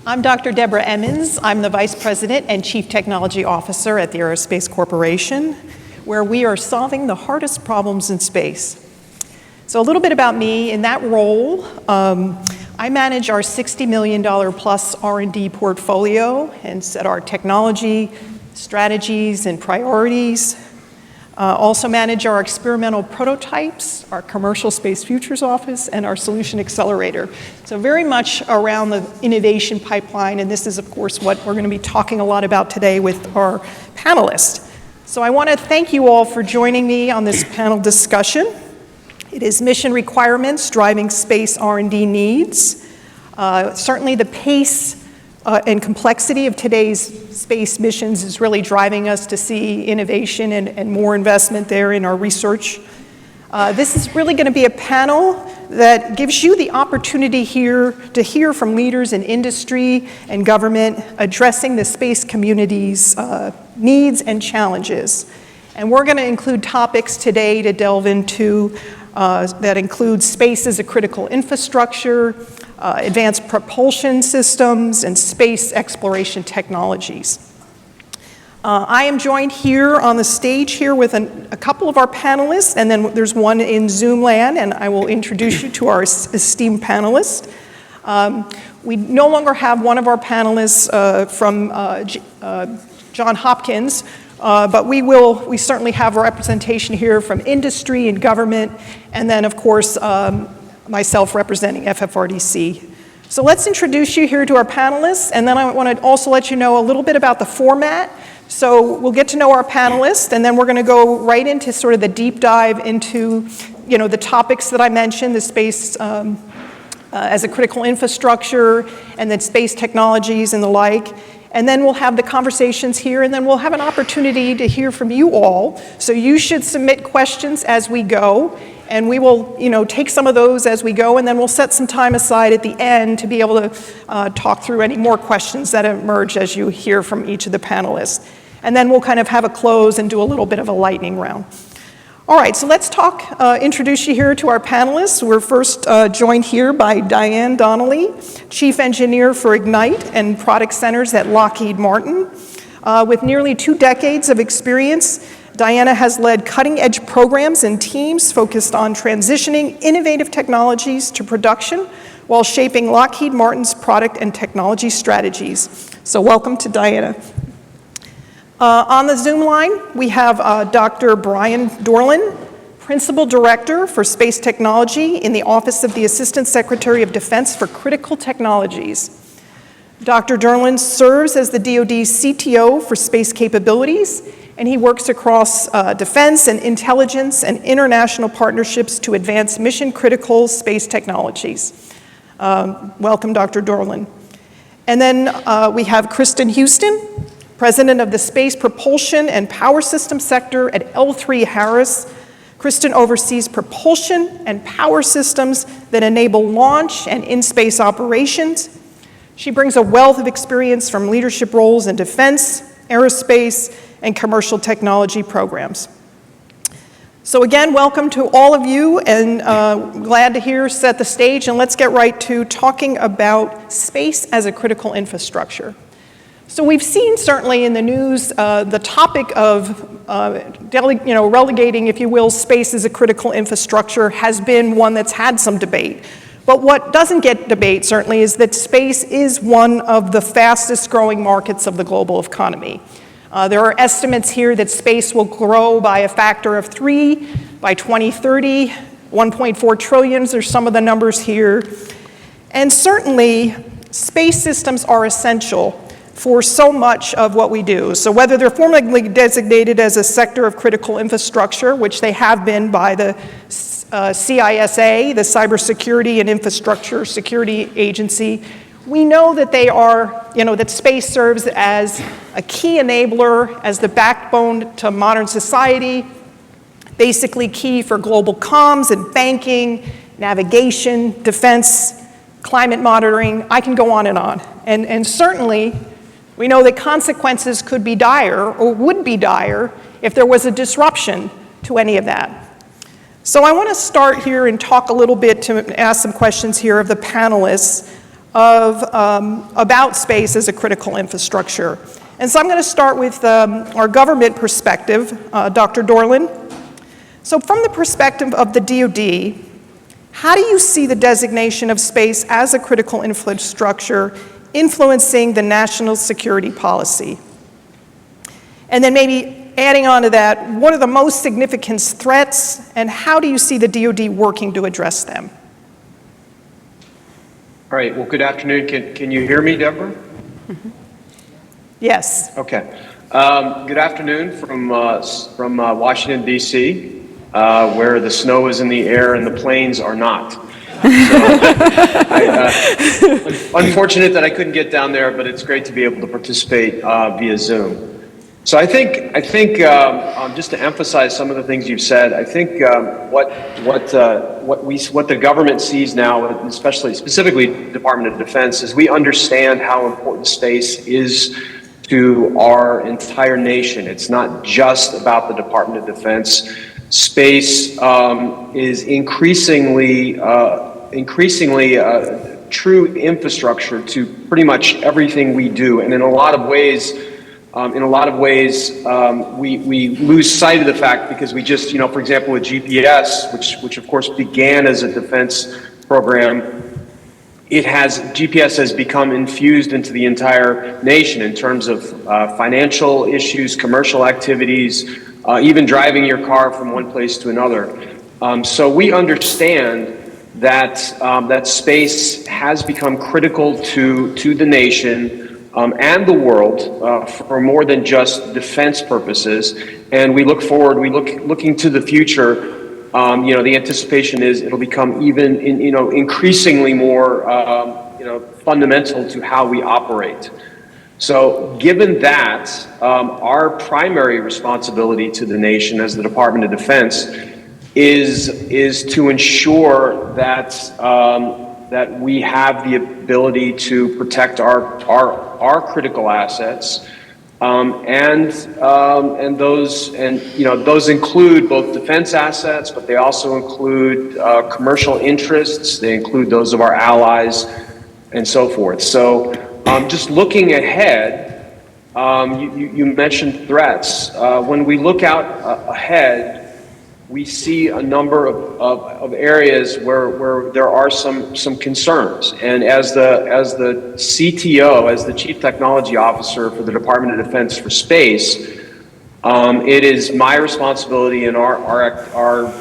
I'm Dr. Debra Emmons. I'm the Vice President and Chief Technology Officer at the Aerospace Corporation, where we are solving the hardest problems in space. So a little bit about me. In that role, I manage our $60 million plus R&D portfolio and set our technology, strategies, and priorities. Also manage our experimental prototypes, our Commercial Space Futures Office, and our Solution Accelerator. So very much around the innovation pipeline, and this is, of course, what we're going to be talking a lot about today with our panelists. So I want to thank you all for joining me on this panel discussion. It is mission requirements driving space R&D needs. Certainly the pace and complexity of today's space missions is really driving us to see innovation and more investment there in our research. This is really going to be a panel that gives you the opportunity here to hear from leaders in industry and government addressing the space community's needs and challenges. And we're going to include topics today to delve into that include space as a critical infrastructure, advanced propulsion systems, and space exploration technologies. I am joined here on the stage here with a couple of our panelists, and then there's one in Zoom land, and I will introduce you to our esteemed panelists. We no longer have one of our panelists from Johns Hopkins, but we certainly have a representation here from industry and government, and then of course myself representing FFRDC. So let's introduce you here to our panelists, and then I want to also let you know a little bit about the format. So we'll get to know our panelists, and then we're going to go right into sort of the deep dive into, the topics that I mentioned, the space as a critical infrastructure, and then space technologies and the like. And then we'll have the conversations here, and then we'll have an opportunity to hear from you all. So you should submit questions as we go, and we will, take some of those as we go, and then we'll set some time aside at the end to be able to talk through any more questions that emerge as you hear from each of the panelists. And then we'll kind of have a close and do a little bit of a lightning round. All right, so let's introduce you here to our panelists. We're first joined here by Diane Donnelly, Chief Engineer for Ignite and Product Centers at Lockheed Martin. With nearly 2 decades of experience, Diana has led cutting-edge programs and teams focused on transitioning innovative technologies to production while shaping Lockheed Martin's product and technology strategies. So welcome to Diana. On the Zoom line, we have Dr. Bryan Dorland, Principal Director for Space Technology in the Office of the Assistant Secretary of Defense for Critical Technologies. Dr. Dorland serves as the DoD's CTO for Space Capabilities, and he works across defense and intelligence and international partnerships to advance mission-critical space technologies. Welcome, Dr. Dorland. And then we have Kristin Houston, President of the Space Propulsion and Power System Sector at L3Harris. Kristin oversees propulsion and power systems that enable launch and in-space operations. She brings a wealth of experience from leadership roles in defense, aerospace, and commercial technology programs. So again, welcome to all of you, and glad to set the stage, and let's get right to talking about space as a critical infrastructure. So we've seen certainly in the news the topic of relegating, if you will, space as a critical infrastructure has been one that's had some debate. But what doesn't get debate certainly is that space is one of the fastest growing markets of the global economy. There are estimates here that space will grow by a factor of 3 by 2030, 1.4 trillion are some of the numbers here. And certainly, space systems are essential for so much of what we do. So whether they're formally designated as a sector of critical infrastructure, which they have been by the CISA, the Cybersecurity and Infrastructure Security Agency, we know that they are, that space serves as a key enabler, as the backbone to modern society, basically key for global comms and banking, navigation, defense, climate monitoring. I can go on. And certainly, we know that consequences could be dire or would be dire if there was a disruption to any of that. So I want to start here and talk a little bit to ask some questions here of the panelists about space as a critical infrastructure. And so I'm going to start with our government perspective, Dr. Dorland. So from the perspective of the DoD, how do you see the designation of space as a critical infrastructure influencing the national security policy? And then maybe adding on to that, what are the most significant threats, and how do you see the DoD working to address them? All right, well, good afternoon. Can you hear me, Debra? Mm-hmm. Yes. Okay. Good afternoon from Washington, D.C., where the snow is in the air and the planes are not. Unfortunate that I couldn't get down there, but it's great to be able to participate via Zoom. So I think just to emphasize some of the things you've said, I think what the government sees now, specifically Department of Defense, is we understand how important space is to our entire nation. It's not just about the Department of Defense. Space is increasingly true infrastructure to pretty much everything we do, and in a lot of ways, we lose sight of the fact because we just, for example, with GPS, which of course began as a defense program, GPS has become infused into the entire nation in terms of financial issues, commercial activities, even driving your car from one place to another. So we understand that space has become critical to the nation and the world for more than just defense purposes. And we look forward, looking to the future. The anticipation is it'll become even increasingly more fundamental to how we operate. So given that, our primary responsibility to the nation as the Department of Defense is to ensure that we have the ability to protect our critical assets, and those include both defense assets, but they also include commercial interests. They include those of our allies, and so forth. So just looking ahead, you mentioned threats. When we look out ahead, we see a number of areas where there are some concerns. And as the CTO, as the Chief Technology Officer for the Department of Defense for Space, it is my responsibility and our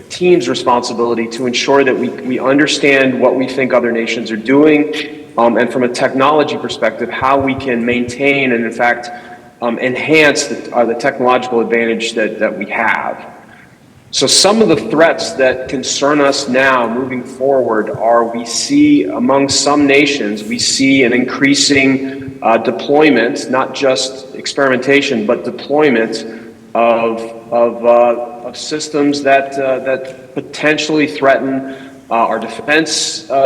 team's responsibility to ensure that we understand what we think other nations are doing, and from a technology perspective, how we can maintain and in fact enhance the technological advantage that we have. So some of the threats that concern us now moving forward are we see among some nations, we see an increasing deployment, not just experimentation, but deployment of systems that potentially threaten our defense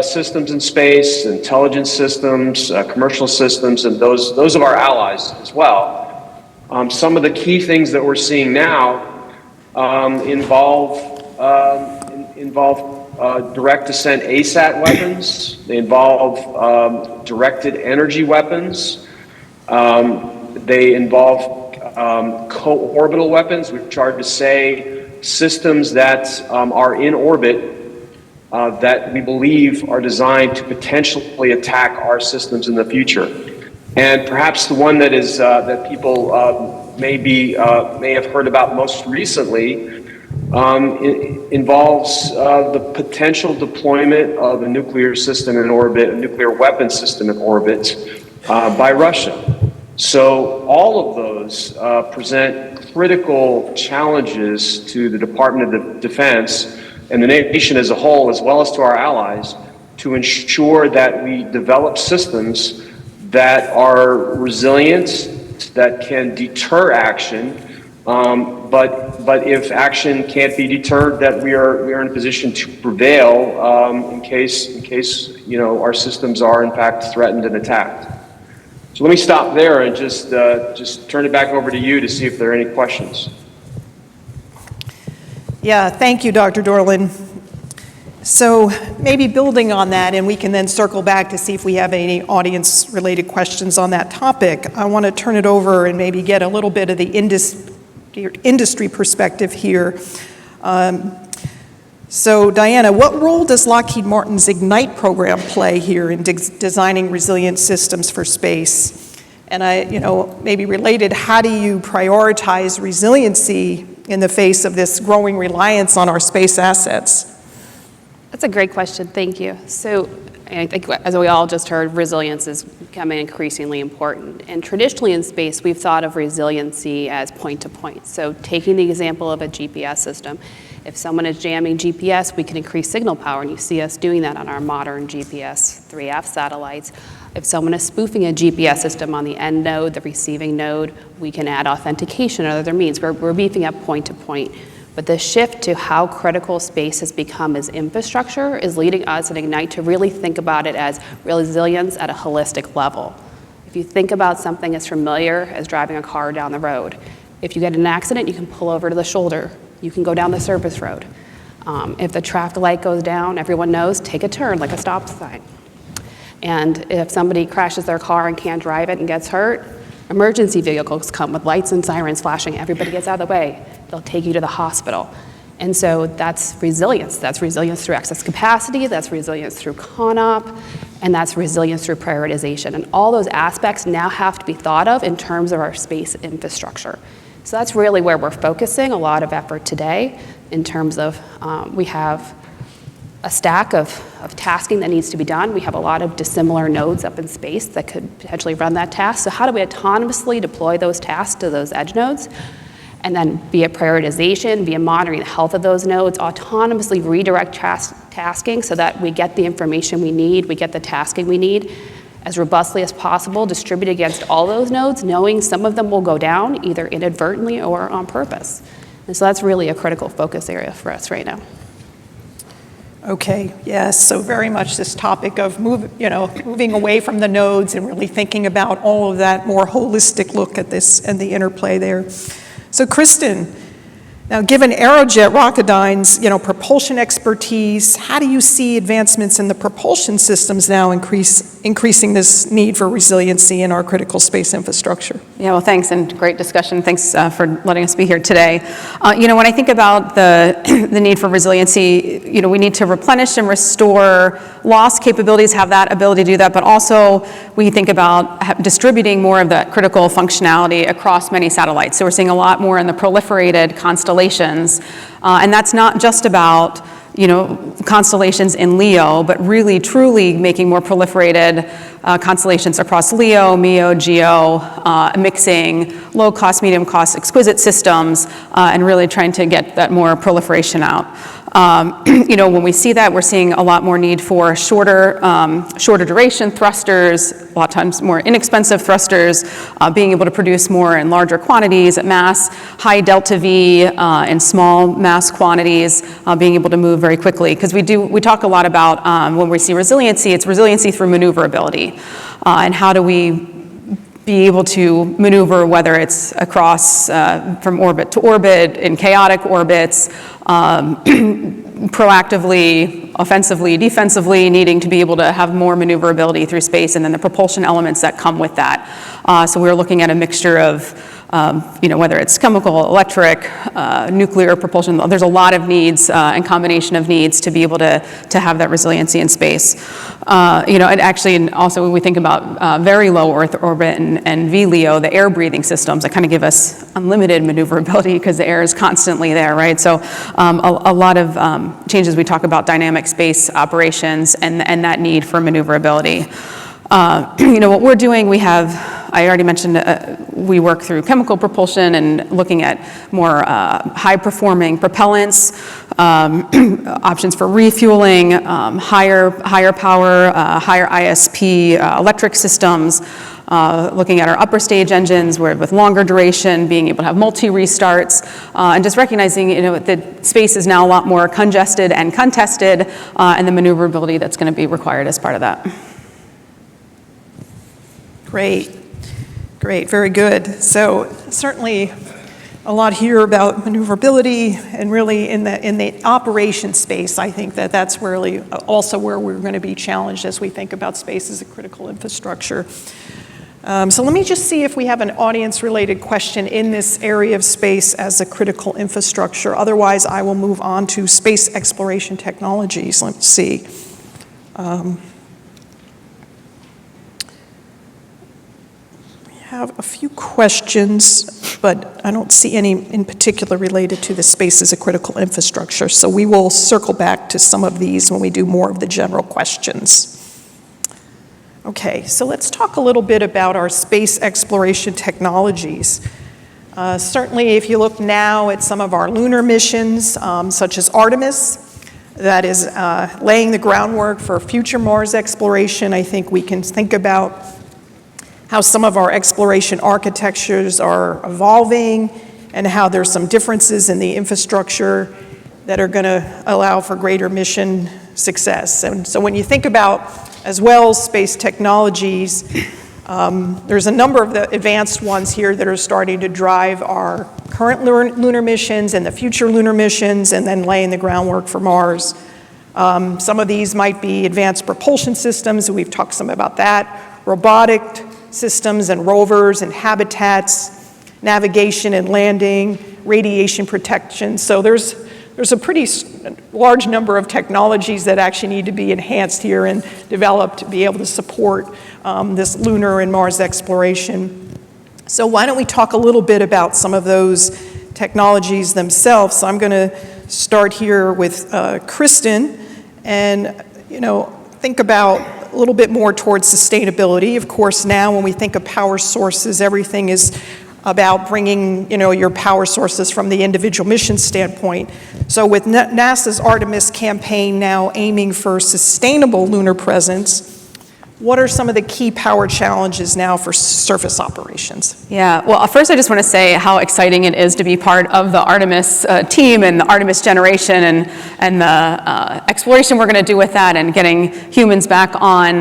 systems in space, intelligence systems, commercial systems, and those of our allies as well. Some of the key things that we're seeing now involve direct descent ASAT weapons. They involve directed energy weapons. They involve co-orbital weapons, which are to say systems that are in orbit that we believe are designed to potentially attack our systems in the future. And perhaps the one that is that people may have heard about most recently involves the potential deployment of a nuclear system in orbit, a nuclear weapon system in orbit by Russia. So all of those present critical challenges to the Department of Defense and the nation as a whole, as well as to our allies, to ensure that we develop systems that are resilient, that can deter action, but if action can't be deterred, that we are in a position to prevail in case our systems are in fact threatened and attacked. So let me stop there and just turn it back over to you to see if there are any questions. Yeah, thank you, Dr. Dorland. So maybe building on that, and we can then circle back to see if we have any audience-related questions on that topic. I want to turn it over and maybe get a little bit of the industry perspective here. So Diana, what role does Lockheed Martin's IGNITE program play here in designing resilient systems for space? And maybe related, how do you prioritize resiliency in the face of this growing reliance on our space assets? That's a great question, thank you. So I think, as we all just heard, resilience is becoming increasingly important. And traditionally in space, we've thought of resiliency as point-to-point. So taking the example of a GPS system, if someone is jamming GPS, we can increase signal power, and you see us doing that on our modern GPS 3F satellites. If someone is spoofing a GPS system on the end node, the receiving node, we can add authentication or other means. We're beefing up point-to-point. But the shift to how critical space has become as infrastructure is leading us at IGNITE to really think about it as resilience at a holistic level. If you think about something as familiar as driving a car down the road, if you get in an accident, you can pull over to the shoulder. You can go down the surface road. If the traffic light goes down, everyone knows, take a turn like a stop sign. And if somebody crashes their car and can't drive it and gets hurt, emergency vehicles come with lights and sirens flashing. Everybody gets out of the way. They'll take you to the hospital. And so that's resilience. That's resilience through excess capacity, that's resilience through CONOP, and that's resilience through prioritization. And all those aspects now have to be thought of in terms of our space infrastructure. So that's really where we're focusing a lot of effort today in terms of we have a stack of tasking that needs to be done. We have a lot of dissimilar nodes up in space that could potentially run that task. So how do we autonomously deploy those tasks to those edge nodes? And then via prioritization, via monitoring the health of those nodes, autonomously redirect tasking so that we get the information we need, we get the tasking we need as robustly as possible, distribute against all those nodes, knowing some of them will go down either inadvertently or on purpose. And so that's really a critical focus area for us right now. Okay, yes, so very much this topic of moving away from the nodes and really thinking about all of that more holistic look at this and the interplay there. So Kristin, now given Aerojet Rocketdyne's propulsion expertise, how do you see advancements in the propulsion systems now increasing this need for resiliency in our critical space infrastructure? Yeah, well, thanks, and great discussion. Thanks for letting us be here today. When I think about the need for resiliency, we need to replenish and restore lost capabilities, have that ability to do that, but also we think about distributing more of that critical functionality across many satellites. So we're seeing a lot more in the proliferated constellations, and that's not just about constellations in LEO, but really truly making more proliferated constellations across LEO, MEO, GEO, mixing low-cost, medium-cost, exquisite systems, and really trying to get that more proliferation out. When we see that, we're seeing a lot more need for shorter duration thrusters, a lot of times more inexpensive thrusters, being able to produce more in larger quantities at mass, high delta V in small mass quantities, being able to move very quickly. Because we talk a lot about when we see resiliency, it's resiliency through maneuverability. And how do we be able to maneuver, whether it's across from orbit to orbit, in chaotic orbits, proactively, offensively, defensively, needing to be able to have more maneuverability through space, and then the propulsion elements that come with that. So we're looking at a mixture of whether it's chemical, electric, nuclear propulsion. There's a lot of needs and combination of needs to be able to have that resiliency in space. And actually, and also when we think about very low Earth orbit and VLEO, the air breathing systems that kind of give us unlimited maneuverability because the air is constantly there, right? So a lot of changes. We talk about dynamic space operations and that need for maneuverability. What we're doing, I already mentioned, we work through chemical propulsion and looking at more high-performing propellants, options for refueling, higher power, higher ISP electric systems, looking at our upper stage engines with longer duration, being able to have multi-restarts, and just recognizing that space is now a lot more congested and contested, and the maneuverability that's going to be required as part of that. Great, very good. So certainly a lot here about maneuverability, and really in the operation space, I think that's really also where we're going to be challenged as we think about space as a critical infrastructure. So let me just see if we have an audience-related question in this area of space as a critical infrastructure. Otherwise, I will move on to space exploration technologies. Let's see. We have a few questions, but I don't see any in particular related to the space as a critical infrastructure. So we will circle back to some of these when we do more of the general questions. Okay, so let's talk a little bit about our space exploration technologies. Certainly, if you look now at some of our lunar missions, such as Artemis, that is laying the groundwork for future Mars exploration, I think we can think about how some of our exploration architectures are evolving and how there's some differences in the infrastructure that are going to allow for greater mission success. And so when you think about as well space technologies, there's a number of the advanced ones here that are starting to drive our current lunar missions and the future lunar missions, and then laying the groundwork for Mars. Some of these might be advanced propulsion systems, and we've talked some about that, robotic systems and rovers and habitats, navigation and landing, radiation protection. So there's a pretty large number of technologies that actually need to be enhanced here and developed to be able to support this lunar and Mars exploration. So why don't we talk a little bit about some of those technologies themselves. So I'm going to start here with Kristin, and think about a little bit more towards sustainability. Of course, now when we think of power sources, everything is about bringing, your power sources from the individual mission standpoint. So with NASA's Artemis campaign now aiming for sustainable lunar presence, what are some of the key power challenges now for surface operations? Yeah, well, first I just want to say how exciting it is to be part of the Artemis team and the Artemis generation and the exploration we're going to do with that, and getting humans back on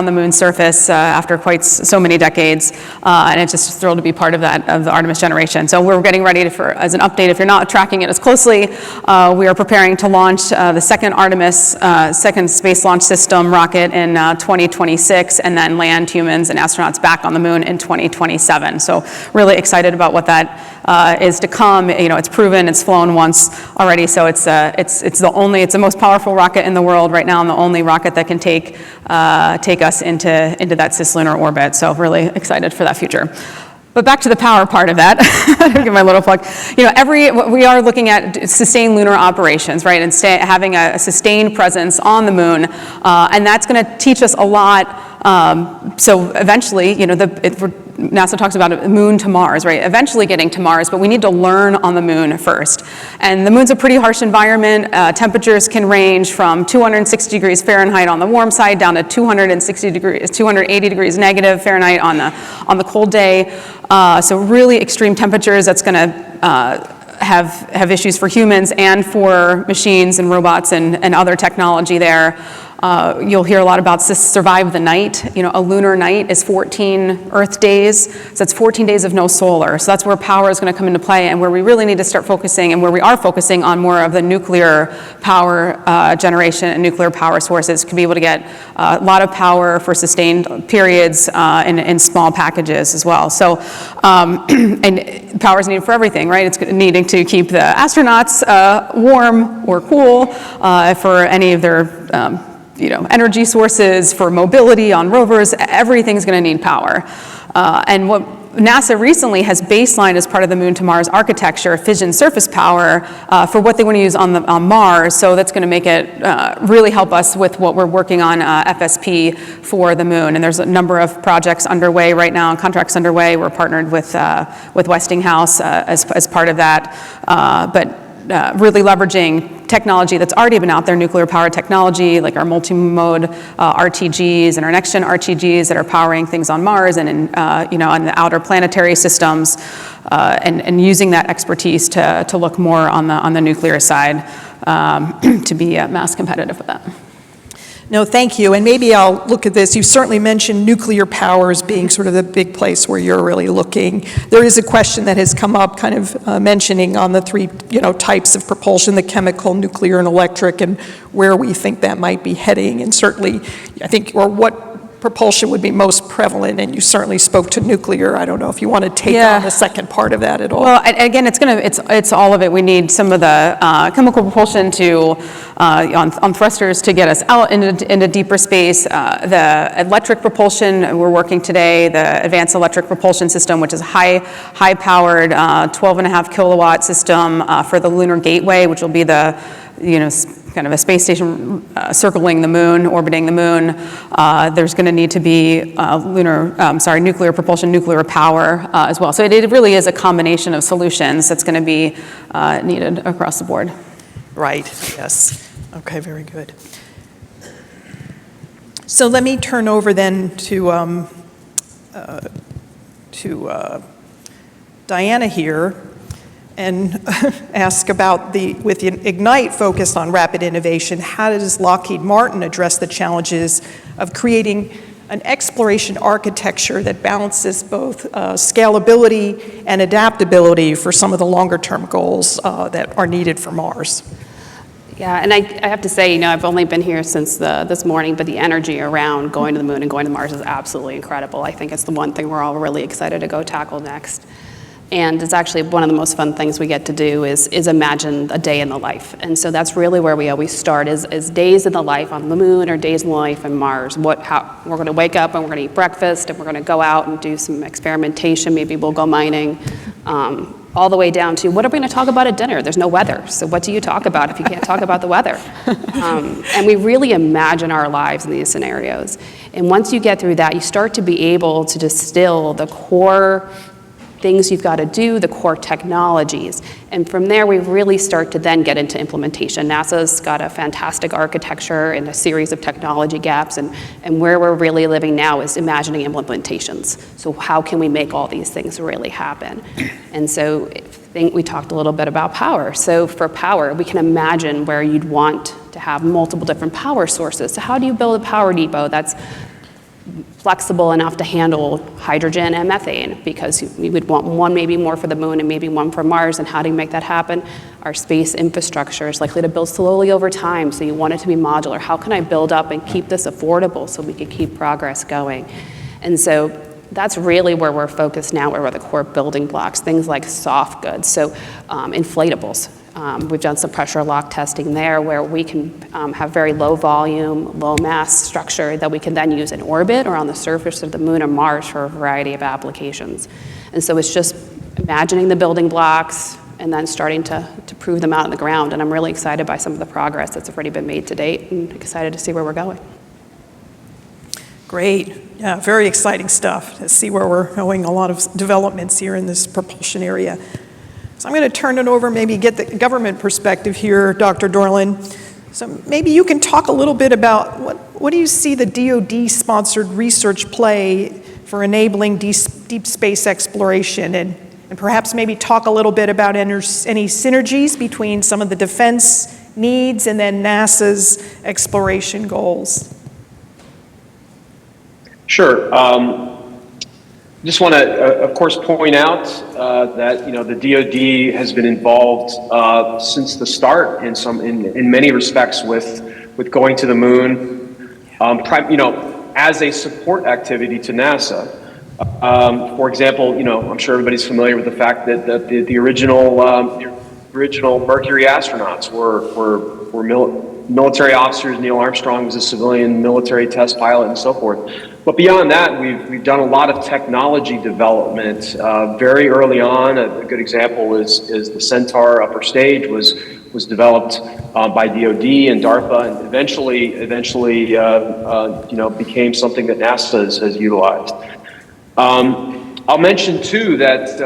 the moon's surface after quite so many decades. And it's just thrilled to be part of that, of the Artemis generation. So we're getting ready as an update, if you're not tracking it as closely, we are preparing to launch the second Artemis, second space launch system rocket in 2026, and then land humans and astronauts back on the moon in 2027. So really excited about what that is to come. It's proven, it's flown once already, so it's the most powerful rocket in the world right now, and the only rocket that can take us into that cislunar orbit. So really excited for that future. But back to the power part of that, give my little plug. We are looking at sustained lunar operations, right, and having a sustained presence on the moon, and that's going to teach us a lot. So eventually, NASA talks about a moon to Mars, right? Eventually getting to Mars, but we need to learn on the moon first. And the moon's a pretty harsh environment. Temperatures can range from 260 degrees Fahrenheit on the warm side down to 280 degrees negative Fahrenheit on the cold day. So really extreme temperatures. That's going to have issues for humans and for machines and robots and other technology there. You'll hear a lot about survive the night. A lunar night is 14 Earth days, so that's 14 days of no solar. So that's where power is going to come into play, and where we really need to start focusing, and where we are focusing on more of the nuclear power generation and nuclear power sources to be able to get a lot of power for sustained periods in small packages as well. So, and power is needed for everything, right? It's needing to keep the astronauts warm or cool for any of their energy sources, for mobility on rovers. Everything's going to need power. And what NASA recently has baselined as part of the Moon to Mars architecture, fission surface power, for what they want to use on Mars. So that's going to make it really help us with what we're working on, FSP for the Moon. And there's a number of projects underway right now, and contracts underway. We're partnered with Westinghouse as part of that. But really leveraging technology that's already been out there, nuclear power technology, like our multi-mode RTGs and our next-gen RTGs that are powering things on Mars and on the outer planetary systems, and using that expertise to look more on the nuclear side to be mass competitive with that. No, thank you. And maybe I'll look at this. You certainly mentioned nuclear power as being sort of the big place where you're really looking. There is a question that has come up kind of mentioning on the three, types of propulsion, the chemical, nuclear, and electric, and where we think that might be heading. And certainly, I think, or what propulsion would be most prevalent, and you certainly spoke to nuclear. I don't know if you want to take on the second part of that at all. Well, again, it's all of it. We need some of the chemical propulsion on thrusters to get us out into deeper space. The electric propulsion, we're working today, the advanced electric propulsion system, which is a high-powered 12.5 kilowatt system for the lunar gateway, which will be the kind of a space station circling the moon, orbiting the moon. There's going to need to be nuclear propulsion, nuclear power as well. So it really is a combination of solutions that's going to be needed across the board. Right, yes. Okay, very good. So let me turn over then to Diana here, and ask about with the Ignite focused on rapid innovation, how does Lockheed Martin address the challenges of creating an exploration architecture that balances both scalability and adaptability for some of the longer term goals that are needed for Mars? Yeah, and I have to say, I've only been here since this morning, but the energy around going to the moon and going to Mars is absolutely incredible. I think it's the one thing we're all really excited to go tackle next. And it's actually one of the most fun things we get to do is imagine a day in the life. And so that's really where we always start is days in the life on the moon or days in the life on Mars. We're going to wake up and we're going to eat breakfast and we're going to go out and do some experimentation. Maybe we'll go mining, all the way down to what are we going to talk about at dinner? There's no weather. So what do you talk about if you can't talk about the weather? And we really imagine our lives in these scenarios. And once you get through that, you start to be able to distill the core things you've got to do, the core technologies. And from there, we really start to then get into implementation. NASA's got a fantastic architecture and a series of technology gaps, and where we're really living now is imagining implementations. So how can we make all these things really happen? And so I think we talked a little bit about power. So for power, we can imagine where you'd want to have multiple different power sources. So how do you build a power depot that's flexible enough to handle hydrogen and methane, because we would want one maybe more for the moon and maybe one for Mars, and how do you make that happen? Our space infrastructure is likely to build slowly over time, so you want it to be modular. How can I build up and keep this affordable so we can keep progress going? And so that's really where we're focused now, where are the core building blocks, things like soft goods, so inflatables. We've done some pressure lock testing there where we can have very low volume, low mass structure that we can then use in orbit or on the surface of the moon or Mars for a variety of applications. And so it's just imagining the building blocks and then starting to prove them out on the ground. And I'm really excited by some of the progress that's already been made to date and excited to see where we're going. Great. Yeah, very exciting stuff to see where we're going, a lot of developments here in this propulsion area. So I'm going to turn it over, maybe get the government perspective here, Dr. Dorland. So maybe you can talk a little bit about what do you see the DoD-sponsored research play for enabling deep space exploration, and perhaps maybe talk a little bit about any synergies between some of the defense needs and then NASA's exploration goals. Sure. Just want to, of course, point out that the DoD has been involved since the start in many respects with going to the moon, as a support activity to NASA. For example, I'm sure everybody's familiar with the fact that the original Mercury astronauts were military officers. Neil Armstrong was a civilian military test pilot and so forth. But beyond that, we've done a lot of technology development very early on. A good example is the Centaur upper stage was developed by DoD and DARPA, and eventually became something that NASA has utilized. I'll mention too that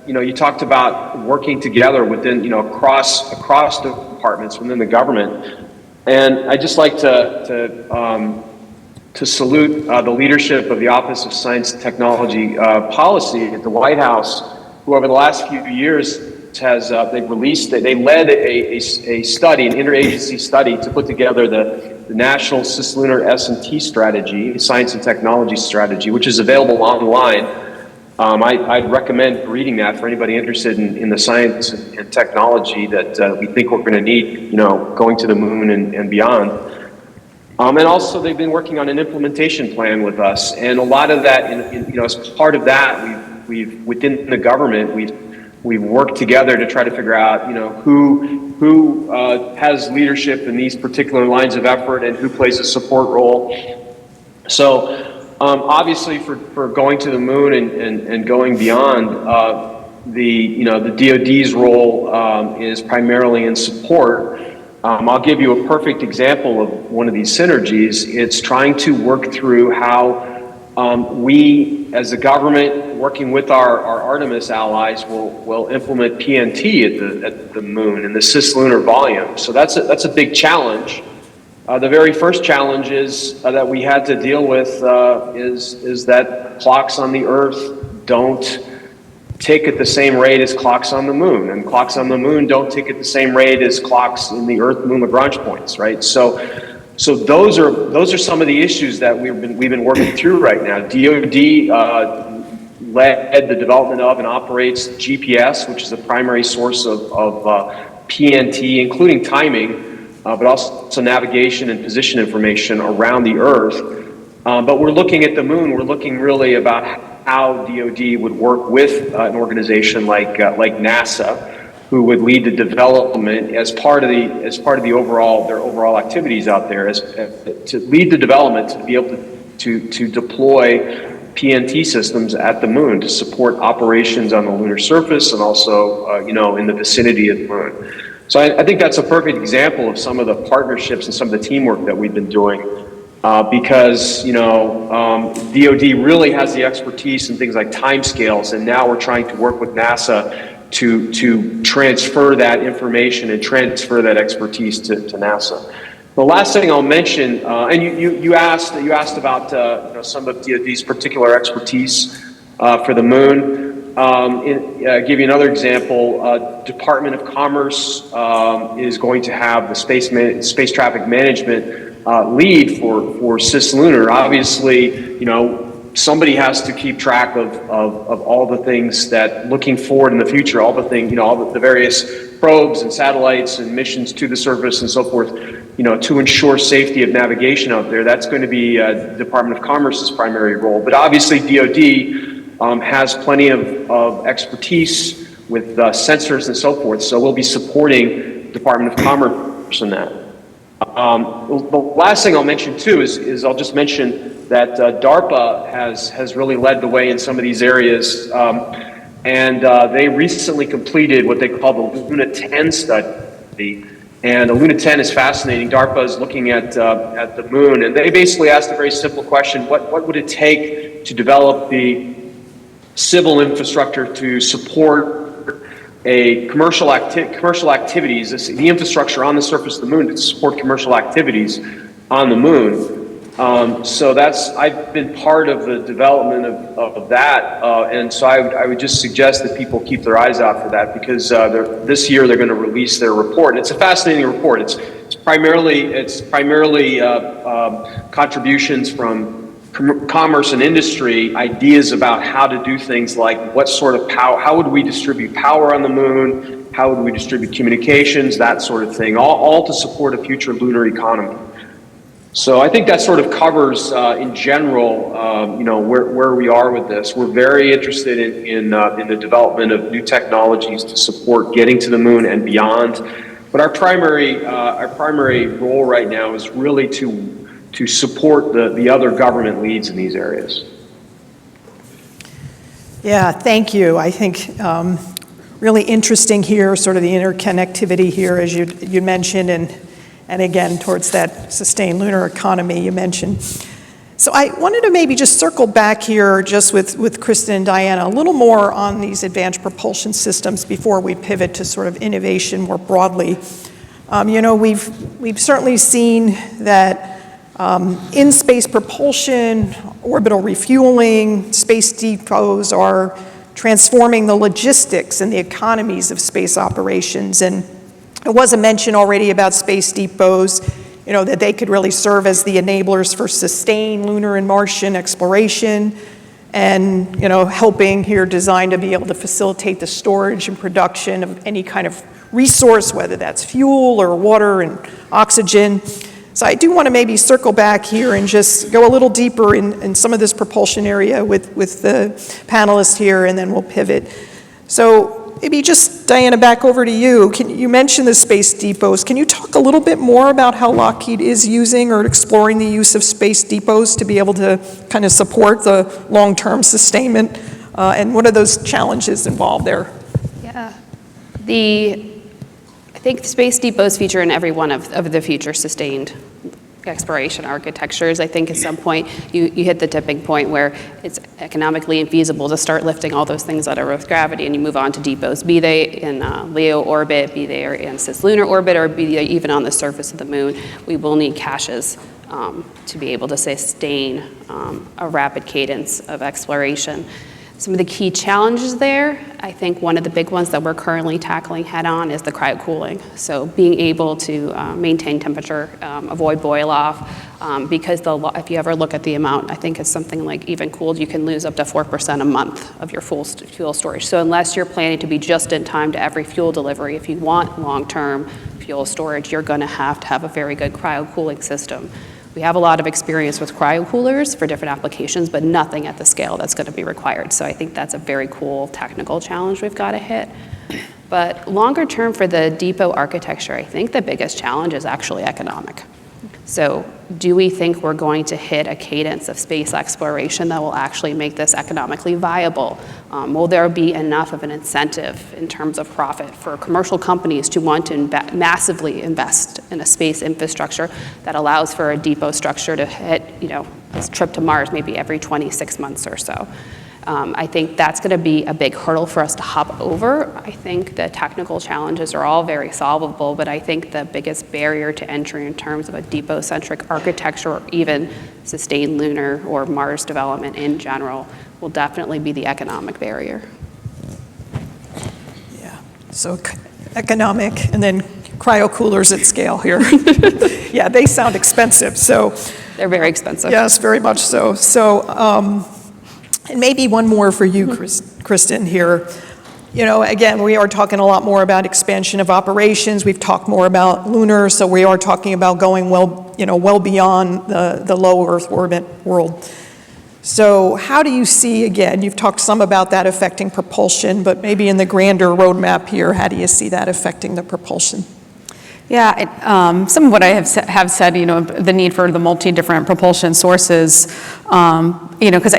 you talked about working together within across departments within the government, and I'd just like to salute the leadership of the Office of Science and Technology Policy at the White House, who over the last few years they led a study, an interagency study, to put together the National Cislunar S&T Strategy, Science and Technology Strategy, which is available online. I'd recommend reading that for anybody interested in the science and technology that we think we're going to need, going to the moon and beyond. And also, they've been working on an implementation plan with us, and a lot of that, as part of that, we've within the government, we've worked together to try to figure out, who has leadership in these particular lines of effort and who plays a support role. So. Obviously, for going to the moon and going beyond, the DoD's role is primarily in support. I'll give you a perfect example of one of these synergies. It's trying to work through how we, as a government, working with our Artemis allies, will implement PNT at the moon and the cislunar volume. So that's a big challenge. The very first challenge is that we had to deal with is that clocks on the Earth don't tick at the same rate as clocks on the moon, and clocks on the moon don't tick at the same rate as clocks in the Earth-Moon Lagrange points, right? So those are some of the issues that we've been working through right now. DoD led the development of and operates GPS, which is the primary source of PNT, including timing. But also navigation and position information around the Earth. But we're looking at the moon. We're looking really about how DoD would work with an organization like NASA, who would lead the development as part of the overall activities out there, to lead the development to be able to deploy PNT systems at the moon to support operations on the lunar surface and also in the vicinity of the moon. So I think that's a perfect example of some of the partnerships and some of the teamwork that we've been doing, because DoD really has the expertise in things like timescales, and now we're trying to work with NASA to transfer that information and transfer that expertise to NASA. The last thing I'll mention, and you asked about some of DoD's particular expertise for the moon. Give you another example. Department of Commerce is going to have the space traffic management lead for cislunar. Obviously, somebody has to keep track of all the things that, looking forward in the future, all the things, all the various probes and satellites and missions to the surface and so forth, to ensure safety of navigation out there. That's going to be Department of Commerce's primary role. But obviously, DoD has plenty of expertise with sensors and so forth, so we'll be supporting Department of Commerce in that. The last thing I'll mention too is I'll just mention that DARPA has really led the way in some of these areas, and they recently completed what they call the Luna 10 study. And the Luna 10 is fascinating. DARPA is looking at the moon, and they basically asked a very simple question: what would it take to develop the civil infrastructure to support a commercial activities, the infrastructure on the surface of the moon to support commercial activities on the moon. So I've been part of the development of that, and so I would just suggest that people keep their eyes out for that, because this year they're going to release their report. And it's a fascinating report. It's primarily contributions from commerce and industry, ideas about how to do things like what sort of power, how would we distribute power on the moon, how would we distribute communications, that sort of thing, all to support a future lunar economy. So I think that sort of covers, in general, where we are with this. We're very interested in the development of new technologies to support getting to the moon and beyond. But our primary role right now is really to support the other government leads in these areas. Yeah, thank you. I think really interesting here, sort of the interconnectivity here, as you mentioned, and again, towards that sustained lunar economy you mentioned. So I wanted to maybe just circle back here just with Kristin and Diana a little more on these advanced propulsion systems before we pivot to sort of innovation more broadly. We've certainly seen that in-space propulsion, orbital refueling, space depots are transforming the logistics and the economies of space operations. And there was a mention already about space depots that they could really serve as the enablers for sustained lunar and Martian exploration, and helping here design to be able to facilitate the storage and production of any kind of resource, whether that's fuel or water and oxygen. So I do want to maybe circle back here and just go a little deeper in some of this propulsion area with the panelists here, and then we'll pivot. So maybe just, Diana, back over to you. You mentioned the space depots. Can you talk a little bit more about how Lockheed is using or exploring the use of space depots to be able to kind of support the long-term sustainment? And what are those challenges involved there? Yeah. I think space depots feature in every one of the future sustained exploration architectures. I think at some point you hit the tipping point where it's economically infeasible to start lifting all those things out of Earth gravity, and you move on to depots, be they in LEO orbit, be they in cislunar orbit, or be they even on the surface of the moon. We will need caches to be able to sustain a rapid cadence of exploration. Some of the key challenges there, I think one of the big ones that we're currently tackling head on is the cryocooling. So being able to maintain temperature, avoid boil off, because if you ever look at the amount, I think it's something like even cooled, you can lose up to 4% a month of your fuel storage. So unless you're planning to be just in time to every fuel delivery, if you want long-term fuel storage, you're going to have a very good cryocooling system. We have a lot of experience with cryocoolers for different applications, but nothing at the scale that's going to be required. So I think that's a very cool technical challenge we've got to hit. But longer term for the depot architecture, I think the biggest challenge is actually economic. So do we think we're going to hit a cadence of space exploration that will actually make this economically viable? Will there be enough of an incentive in terms of profit for commercial companies to want to massively invest in a space infrastructure that allows for a depot structure to hit, a trip to Mars maybe every 26 months or so? I think that's going to be a big hurdle for us to hop over. I think the technical challenges are all very solvable, but I think the biggest barrier to entry in terms of a depot-centric architecture or even sustained lunar or Mars development in general will definitely be the economic barrier. Yeah, so economic and then cryocoolers at scale here. Yeah, they sound expensive, so. They're very expensive. Yes, very much so. So, and maybe one more for you, Kristin, here. Again, we are talking a lot more about expansion of operations. We've talked more about lunar, so we are talking about going well beyond the low Earth orbit world. So how do you see, again, you've talked some about that affecting propulsion, but maybe in the grander roadmap here, how do you see that affecting the propulsion? Yeah, some of what I have said, the need for the multi-different propulsion sources, because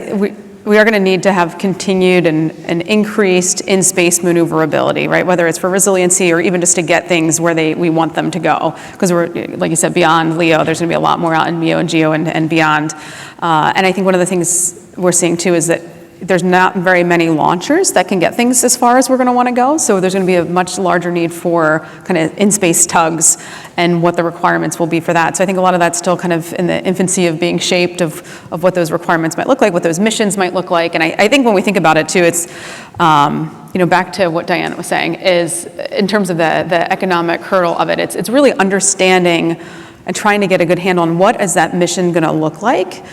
we are going to need to have continued and increased in-space maneuverability, right? Whether it's for resiliency or even just to get things where we want them to go. Because we're, like you said, beyond LEO, there's going to be a lot more out in MEO and GEO and beyond. And I think one of the things we're seeing too is that there's not very many launchers that can get things as far as we're going to want to go. So there's going to be a much larger need for kind of in-space tugs and what the requirements will be for that. So I think a lot of that's still kind of in the infancy of being shaped of what those requirements might look like, what those missions might look like. And I think when we think about it too, it's, back to what Diana was saying, is in terms of the economic hurdle of it, it's really understanding and trying to get a good handle on what is that mission going to look like,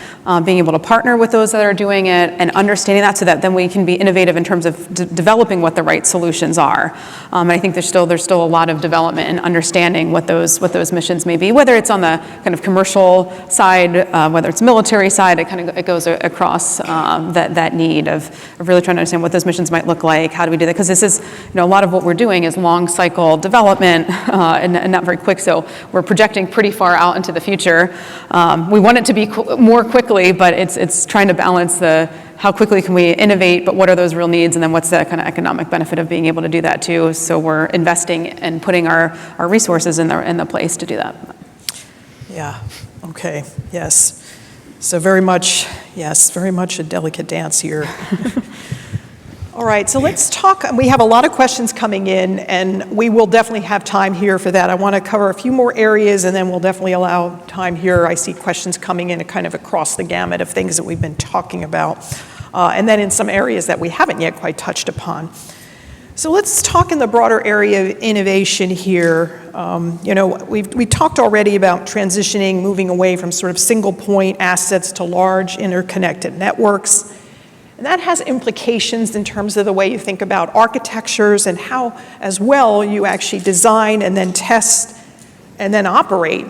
being able to partner with those that are doing it and understanding that so that then we can be innovative in terms of developing what the right solutions are. And I think there's still a lot of development in understanding what those missions may be, whether it's on the kind of commercial side, whether it's military side, it goes across that need of really trying to understand what those missions might look like, how do we do that, because this is, a lot of what we're doing is long cycle development and not very quick, so we're projecting pretty far out into the future. We want it to be more quickly, but it's trying to balance how quickly can we innovate, but what are those real needs, and then what's the kind of economic benefit of being able to do that too. So we're investing and putting our resources in the place to do that. Yeah. Okay. Yes. So very much a delicate dance here. All right, so let's talk. We have a lot of questions coming in, and we will definitely have time here for that. I want to cover a few more areas, and then we'll definitely allow time here. I see questions coming in kind of across the gamut of things that we've been talking about, and then in some areas that we haven't yet quite touched upon. So let's talk in the broader area of innovation here. We talked already about transitioning, moving away from sort of single point assets to large interconnected networks. And that has implications in terms of the way you think about architectures and how, as well, you actually design and then test and then operate,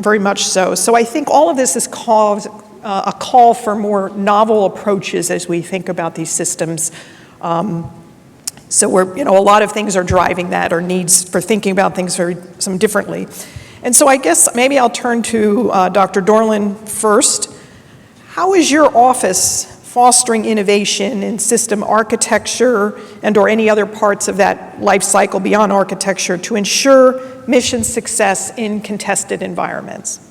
very much so. So I think all of this has caused a call for more novel approaches as we think about these systems. So a lot of things are driving that, or needs for thinking about things some differently. And so I guess maybe I'll turn to Dr. Dorland first. How is your office fostering innovation in system architecture and or any other parts of that life cycle beyond architecture to ensure mission success in contested environments?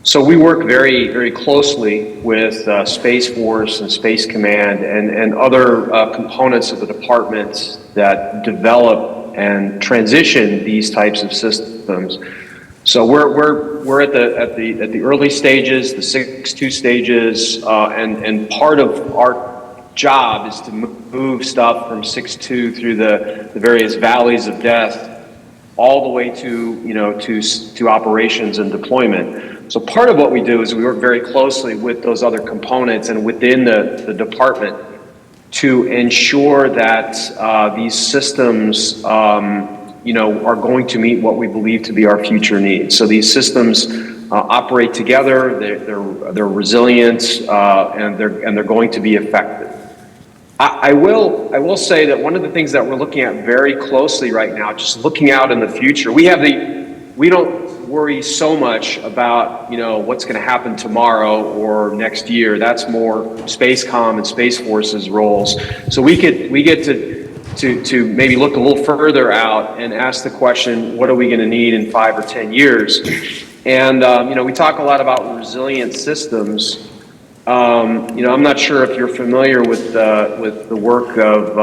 So we work very, very closely with Space Force and Space Command and other components of the departments that develop and transition these types of systems. So we're at the early stages, the 6.2 stages, and part of our job is to move stuff from 6.2 through the various valleys of death, all the way to operations and deployment. So part of what we do is we work very closely with those other components and within the department to ensure that these systems are going to meet what we believe to be our future needs. So these systems operate together, they're resilient, and they're going to be effective. I will say that one of the things that we're looking at very closely right now, just looking out in the future, we don't worry so much about what's going to happen tomorrow or next year. That's more Spacecom and Space Force's roles. So we get to maybe look a little further out and ask the question, what are we going to need in 5 or 10 years? And we talk a lot about resilient systems. I'm not sure if you're familiar with the work of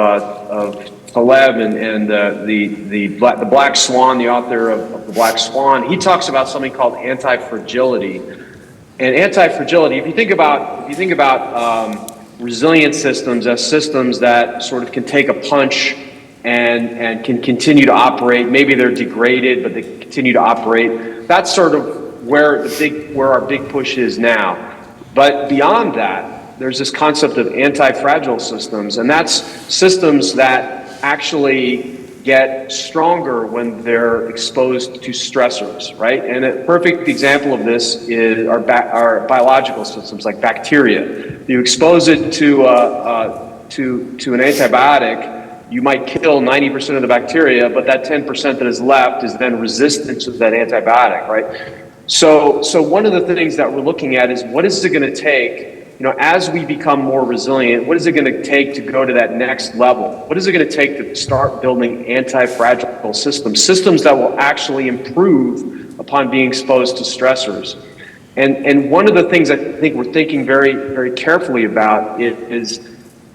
Taleb and the Black Swan, the author of the Black Swan. He talks about something called anti-fragility. And anti-fragility, if you think about resilient systems as systems that sort of can take a punch and can continue to operate. Maybe they're degraded, but they continue to operate. That's sort of where our big push is now. But beyond that, there's this concept of anti-fragile systems, and that's systems that actually get stronger when they're exposed to stressors, right? And a perfect example of this is our biological systems, like bacteria. If you expose it to an antibiotic, you might kill 90% of the bacteria, but that 10% that is left is then resistant to that antibiotic, right? So one of the things that we're looking at is, what is it going to take, as we become more resilient, what is it going to take to go to that next level? What is it going to take to start building anti-fragile systems that will actually improve upon being exposed to stressors? And one of the things I think we're thinking very, very carefully about is,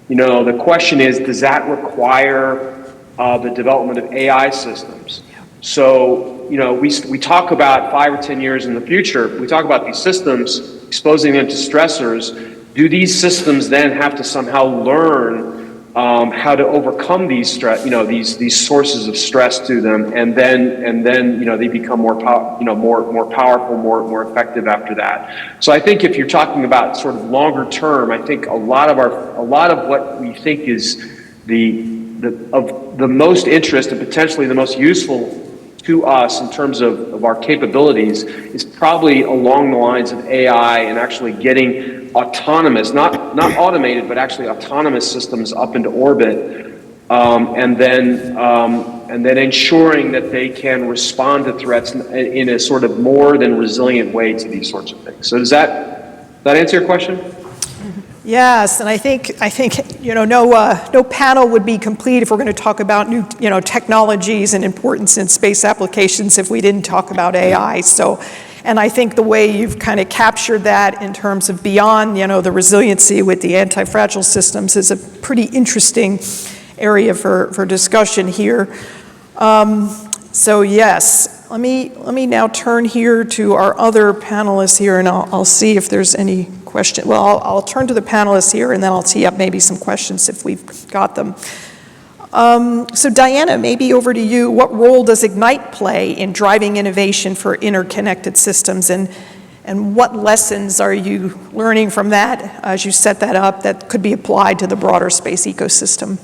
the question is, does that require the development of AI systems? So, we talk about 5 or 10 years in the future, we talk about these systems, exposing them to stressors. Do these systems then have to somehow learn how to overcome these these sources of stress to them, and then they become more powerful, more effective after that. So I think if you're talking about sort of longer term, I think a lot of what we think is of the most interest and potentially the most useful to us in terms of our capabilities is probably along the lines of AI and actually getting autonomous, not automated, but actually autonomous systems up into orbit, and then ensuring that they can respond to threats in a sort of more than resilient way to these sorts of things. So does that answer your question? Yes, and I think no panel would be complete if we're going to talk about new technologies and importance in space applications if we didn't talk about AI. So, and I think the way you've kind of captured that in terms of beyond the resiliency with the anti-fragile systems is a pretty interesting area for discussion here. So yes, let me now turn here to our other panelists here, and I'll see if there's any questions question. Well, I'll turn to the panelists here, and then I'll tee up maybe some questions if we've got them. So Diana, maybe over to you. What role does Ignite play in driving innovation for interconnected systems, and what lessons are you learning from that as you set that up that could be applied to the broader space ecosystem?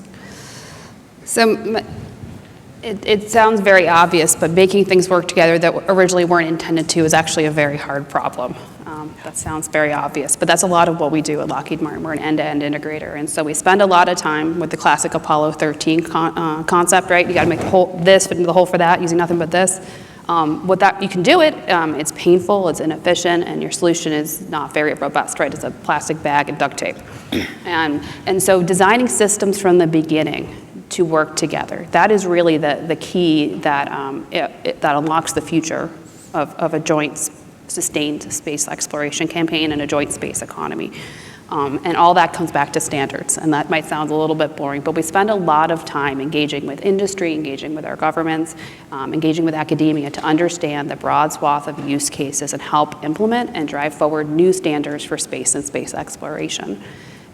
So it sounds very obvious, but making things work together that originally weren't intended to is actually a very hard problem. That sounds very obvious, but that's a lot of what we do at Lockheed Martin. We're an end-to-end integrator, and so we spend a lot of time with the classic Apollo 13 concept, right? You got to make the whole this fit into the hole for that, using nothing but this. With that, you can do it. It's painful, it's inefficient, and your solution is not very robust, right? It's a plastic bag and duct tape. And so designing systems from the beginning to work together, that is really the key that, that unlocks the future of a joint sustained space exploration campaign and a joint space economy. And all that comes back to standards, and that might sound a little bit boring, but we spend a lot of time engaging with industry, engaging with our governments, engaging with academia to understand the broad swath of use cases and help implement and drive forward new standards for space and space exploration.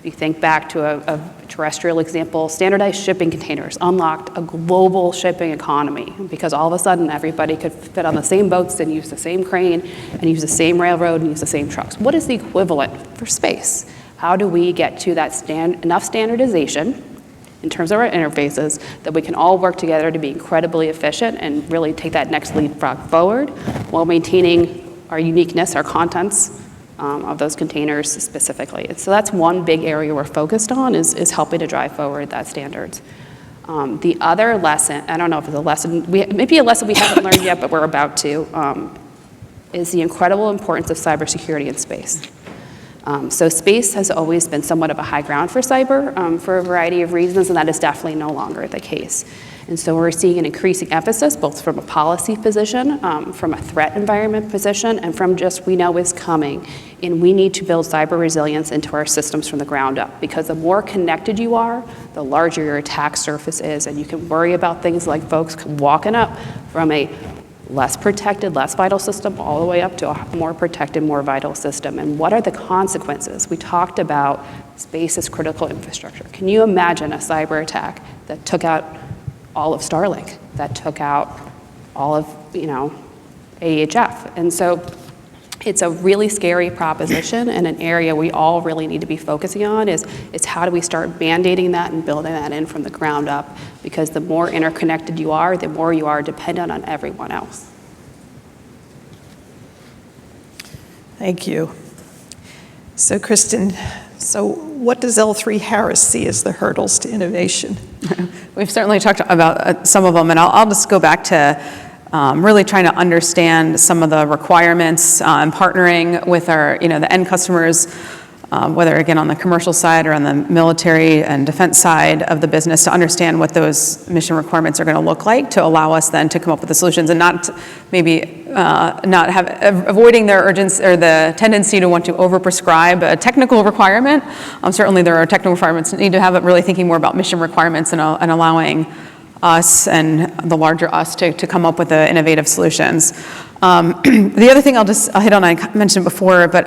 If you think back to a terrestrial example, standardized shipping containers unlocked a global shipping economy because all of a sudden everybody could fit on the same boats and use the same crane and use the same railroad and use the same trucks. What is the equivalent for space? How do we get to that enough standardization in terms of our interfaces that we can all work together to be incredibly efficient and really take that next leapfrog forward while maintaining our uniqueness, our contents, of those containers specifically. So that's one big area we're focused on is helping to drive forward that standards. The other lesson, I don't know if it's a lesson, maybe a lesson we haven't learned yet, but we're about to, is the incredible importance of cybersecurity in space. So space has always been somewhat of a high ground for cyber for a variety of reasons, and that is definitely no longer the case. And so we're seeing an increasing emphasis, both from a policy position, from a threat environment position, and from just we know is coming. And we need to build cyber resilience into our systems from the ground up, because the more connected you are, the larger your attack surface is, and you can worry about things like folks walking up from a less protected, less vital system all the way up to a more protected, more vital system. And what are the consequences? We talked about space as critical infrastructure. Can you imagine a cyber attack that took out all of Starlink, that took out all of, AHF? And so it's a really scary proposition, and an area we all really need to be focusing on is how do we start mandating that and building that in from the ground up, because the more interconnected you are, the more you are dependent on everyone else. Thank you. So Kristin, what does L3 Harris see as the hurdles to innovation? We've certainly talked about some of them, and I'll just go back to really trying to understand some of the requirements and partnering with our, the end customers, whether again on the commercial side or on the military and defense side of the business, to understand what those mission requirements are going to look like to allow us then to come up with the solutions, and not maybe not have avoiding their urgency or the tendency to want to overprescribe a technical requirement. Certainly there are technical requirements that need to have it, really thinking more about mission requirements and allowing us and the larger us to come up with the innovative solutions. The other thing I'll hit on, I mentioned before, but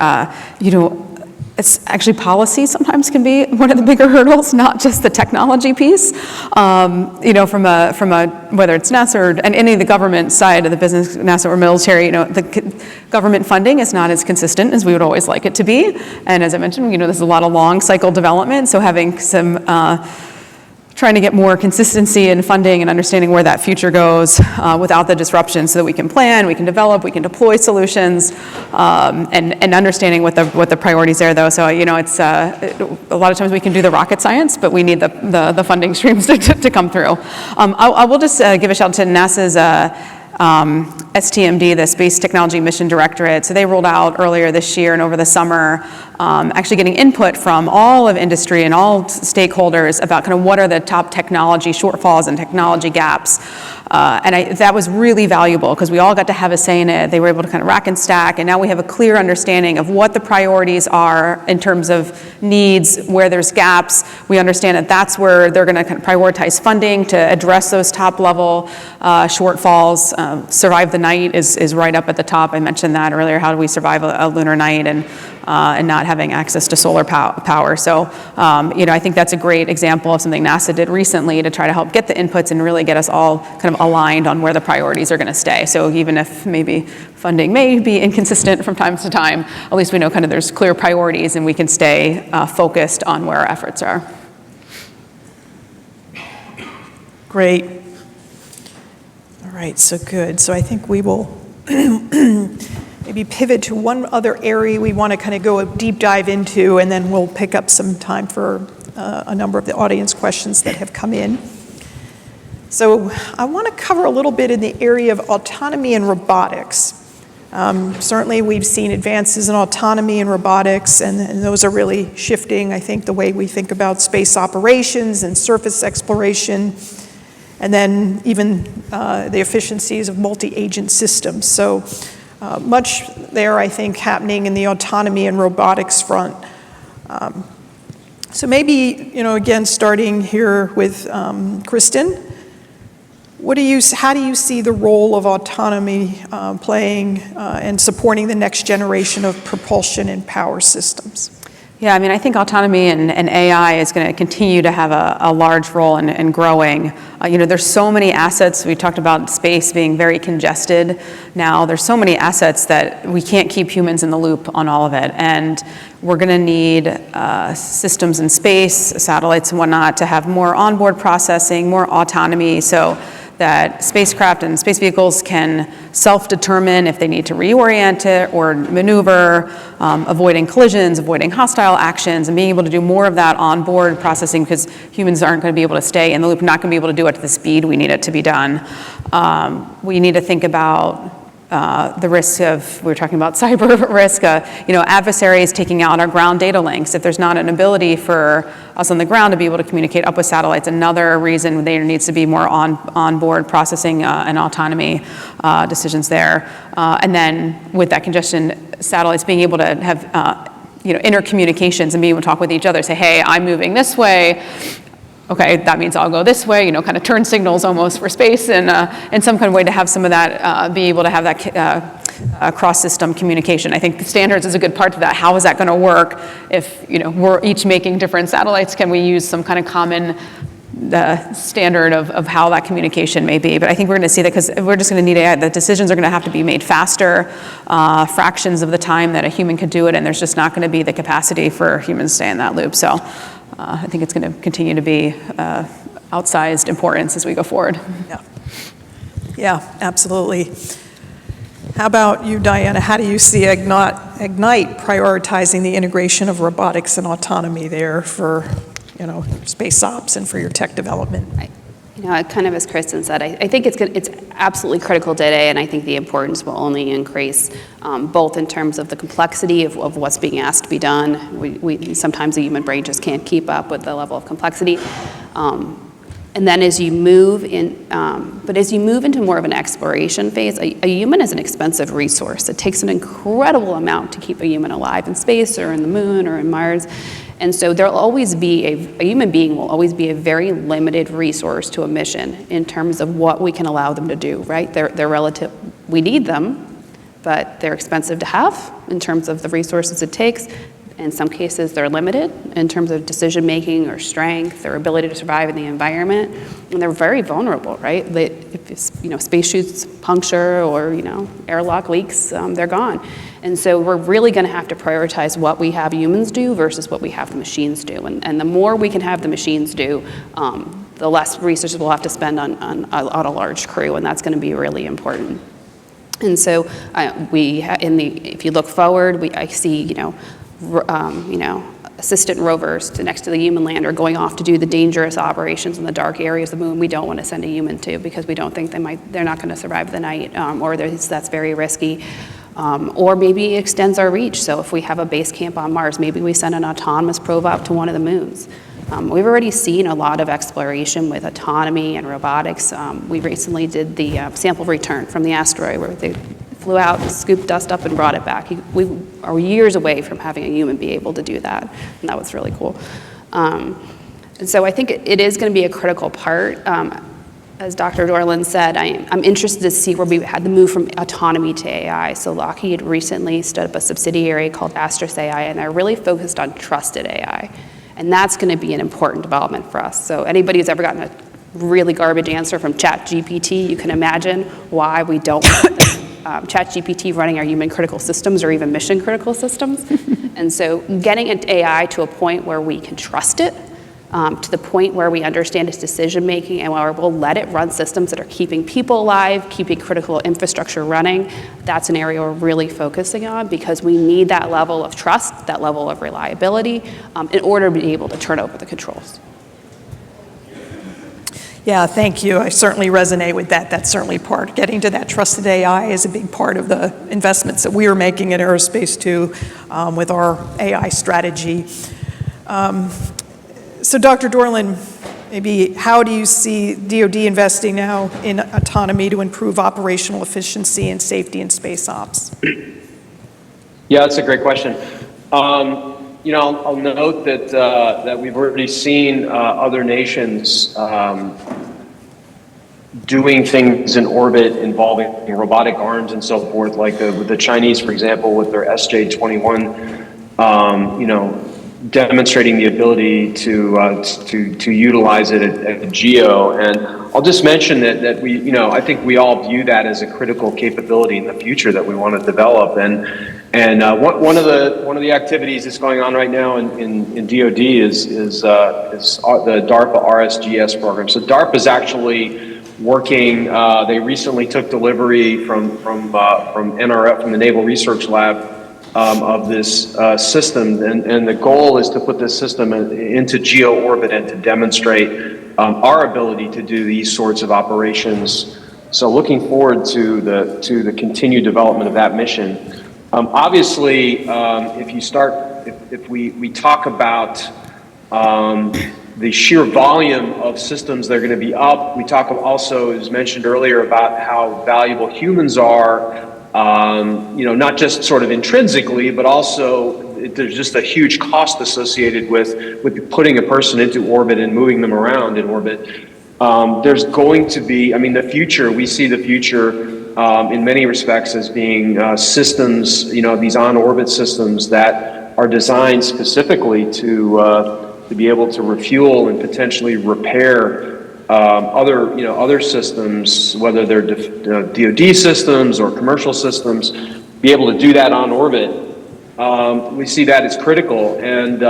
it's actually policy sometimes can be one of the bigger hurdles, not just the technology piece. From a whether it's NASA or any of the government side of the business, NASA or military, the government funding is not as consistent as we would always like it to be. And as I mentioned, there's a lot of long cycle development, so having some trying to get more consistency in funding and understanding where that future goes without the disruption, so that we can plan, we can develop, we can deploy solutions, and understanding what the priorities are, though. So it's a lot of times we can do the rocket science, but we need the funding streams to come through. I will just give a shout out to NASA's STMD, the Space Technology Mission Directorate. So they rolled out earlier this year and over the summer, actually getting input from all of industry and all stakeholders about kind of what are the top technology shortfalls and technology gaps. And that was really valuable, because we all got to have a say in it. They were able to kind of rack and stack, and now we have a clear understanding of what the priorities are in terms of needs, where there's gaps. We understand that that's where they're going to kind of prioritize funding to address those top level shortfalls. Survive the night is right up at the top. I mentioned that earlier. How do we survive a lunar night? And and not having access to solar power. So, I think that's a great example of something NASA did recently to try to help get the inputs and really get us all kind of aligned on where the priorities are going to stay. So even if maybe funding may be inconsistent from time to time, at least we know kind of there's clear priorities and we can stay focused on where our efforts are. Great. All right, so good. So I think we will maybe pivot to one other area we want to kind of go a deep dive into, and then we'll pick up some time for a number of the audience questions that have come in. So I want to cover a little bit in the area of autonomy and robotics. Certainly we've seen advances in autonomy and robotics, and those are really shifting, I think, the way we think about space operations and surface exploration, and then even the efficiencies of multi-agent systems. So much there, I think, happening in the autonomy and robotics front. So maybe, again, starting here with Kristin, how do you see the role of autonomy playing and supporting the next generation of propulsion and power systems? Yeah, I think autonomy and AI is going to continue to have a large role in growing. There's so many assets. We talked about space being very congested now. There's so many assets that we can't keep humans in the loop on all of it. And we're going to need systems in space, satellites and whatnot, to have more onboard processing, more autonomy, so that spacecraft and space vehicles can self-determine if they need to reorient it or maneuver, avoiding collisions, avoiding hostile actions, and being able to do more of that onboard processing, because humans aren't going to be able to stay in the loop, not going to be able to do it at the speed we need it to be done. We need to think about the risk of, we were talking about cyber risk, adversaries taking out our ground data links. If there's not an ability for us on the ground to be able to communicate up with satellites, another reason there needs to be more onboard processing and autonomy decisions there. And then with that congestion, satellites being able to have intercommunications and being able to talk with each other, say, hey, I'm moving this way. Okay, that means I'll go this way, kind of turn signals almost for space, and in some kind of way to have some of that, be able to have that cross-system communication. I think the standards is a good part of that. How is that going to work if we're each making different satellites? Can we use some kind of common standard of how that communication may be? But I think we're going to see that because we're just going to need AI. The decisions are going to have to be made faster, fractions of the time that a human could do it, and there's just not going to be the capacity for humans to stay in that loop. So I think it's going to continue to be outsized importance as we go forward. Yeah, absolutely. How about you, Diana? How do you see Ignite prioritizing the integration of robotics and autonomy there for, space ops and for your tech development? Kind of as Kristin said, I think it's absolutely critical today, and I think the importance will only increase, both in terms of the complexity of what's being asked to be done. We sometimes the human brain just can't keep up with the level of complexity. And then as you move into more of an exploration phase, a human is an expensive resource. It takes an incredible amount to keep a human alive in space or in the moon or in Mars. And so there'll always be a human being will always be a very limited resource to a mission in terms of what we can allow them to do, right? They're relative, we need them, but they're expensive to have in terms of the resources it takes. In some cases, they're limited in terms of decision-making or strength or ability to survive in the environment. And they're very vulnerable, right? If space chutes puncture or, airlock leaks, they're gone. And so we're really going to have to prioritize what we have humans do versus what we have the machines do. And the more we can have the machines do, the less resources we'll have to spend on a large crew, and that's going to be really important. And so if you look forward, I see, assistant rovers next to the human lander going off to do the dangerous operations in the dark areas of the moon we don't want to send a human to because we don't think they're not going to survive the night, or that's very risky. Or maybe it extends our reach. So if we have a base camp on Mars, maybe we send an autonomous probe out to one of the moons. We've already seen a lot of exploration with autonomy and robotics. We recently did the sample return from the asteroid where they flew out, scooped dust up, and brought it back. We are years away from having a human be able to do that, and that was really cool. And so I think it is going to be a critical part. as Dr. Dorland said, I'm interested to see where we had the move from autonomy to AI. So Lockheed recently stood up a subsidiary called Astros AI, and they're really focused on trusted AI. And that's going to be an important development for us. So anybody who's ever gotten a really garbage answer from ChatGPT, you can imagine why we don't want ChatGPT running our human critical systems or even mission critical systems. And so getting AI to a point where we can trust it, to the point where we understand its decision making and where we'll let it run systems that are keeping people alive, keeping critical infrastructure running, that's an area we're really focusing on because we need that level of trust, that level of reliability in order to be able to turn over the controls. Yeah, thank you. I certainly resonate with that. That's certainly part. Getting to that trusted AI is a big part of the investments that we are making at Aerospace too, with our AI strategy. So Dr. Dorland, maybe how do you see DoD investing now in autonomy to improve operational efficiency and safety in space ops? Yeah, that's a great question. I'll note that we've already seen other nations doing things in orbit involving robotic arms and so forth, like with the Chinese, for example, with their SJ-21, demonstrating the ability to utilize it at GEO. And I'll just mention that we, I think we all view that as a critical capability in the future that we want to develop. And one of the activities that's going on right now in DoD is the DARPA RSGS program. So DARPA is actually working. They recently took delivery from NRF, from the Naval Research Lab, of this system, and the goal is to put this system into geo orbit and to demonstrate our ability to do these sorts of operations. So looking forward to the continued development of that mission. Obviously, if we talk about the sheer volume of systems that are going to be up, we talk also, as mentioned earlier, about how valuable humans are. Not just sort of intrinsically, but also there's just a huge cost associated with putting a person into orbit and moving them around in orbit. There's going to be, the future, we see the future in many respects as being systems, these on-orbit systems that are designed specifically to be able to refuel and potentially repair other systems, whether they're DoD systems or commercial systems, be able to do that on orbit. We see that as critical, and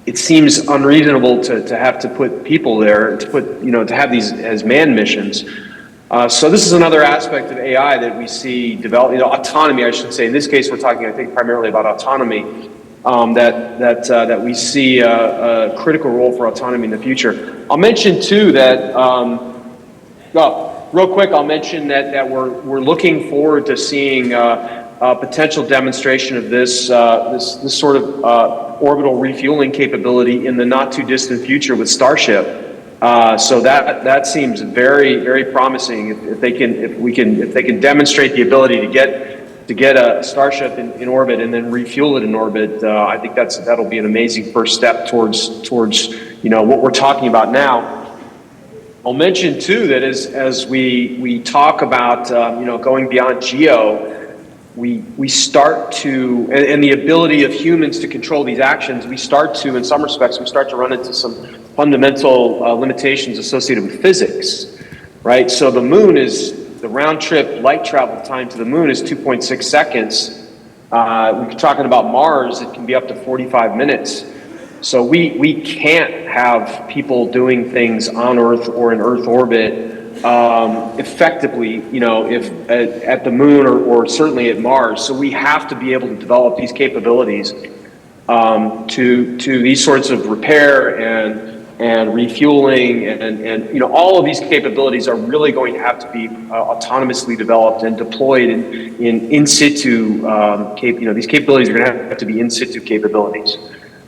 it seems unreasonable to have to put people there, to have these as manned missions. So this is another aspect of AI that we see develop, autonomy, I should say. In this case, we're talking, I think, primarily about autonomy. That we see a critical role for autonomy in the future. I'll mention too that, real quick, I'll mention that we're looking forward to seeing a potential demonstration of this sort of orbital refueling capability in the not too distant future with Starship. So that seems very, very promising. If they can demonstrate the ability to get a Starship in orbit and then refuel it in orbit, I think that'll be an amazing first step towards what we're talking about now. I'll mention too that as we talk about going beyond GEO, we start to, and the ability of humans to control these actions, we start to, in some respects, run into some fundamental limitations associated with physics, right? So the moon the round trip light travel time to the moon is 2.6 seconds. We're talking about Mars, it can be up to 45 minutes. So we can't have people doing things on Earth or in Earth orbit effectively, if at the moon or certainly at Mars. So we have to be able to develop these capabilities to these sorts of repair and refueling and all of these capabilities are really going to have to be autonomously developed and deployed in situ. These capabilities are going to have to be in situ capabilities.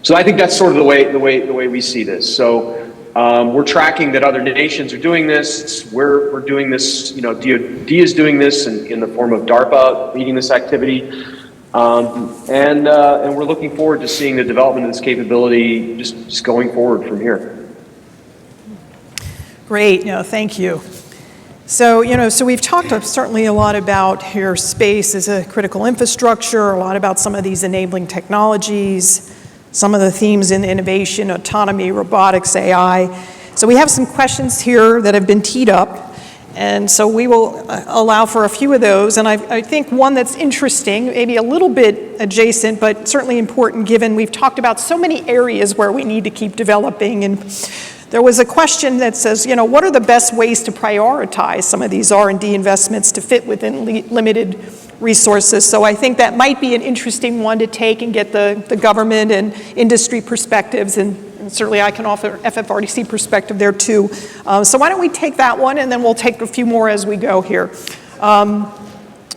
So I think that's sort of the way we see this. So we're tracking that other nations are doing this. We're doing this. DoD is doing this in the form of DARPA leading this activity. And we're looking forward to seeing the development of this capability just going forward from here. Great, thank you. So, so we've talked certainly a lot about here space as a critical infrastructure, a lot about some of these enabling technologies, some of the themes in innovation, autonomy, robotics, AI. So we have some questions here that have been teed up, and so we will allow for a few of those. And I think one that's interesting, maybe a little bit adjacent, but certainly important given we've talked about so many areas where we need to keep developing. And there was a question that says, what are the best ways to prioritize some of these R&D investments to fit within limited resources? So I think that might be an interesting one to take and get the government and industry perspectives, and certainly I can offer FFRDC perspective there too. So why don't we take that one, and then we'll take a few more as we go here.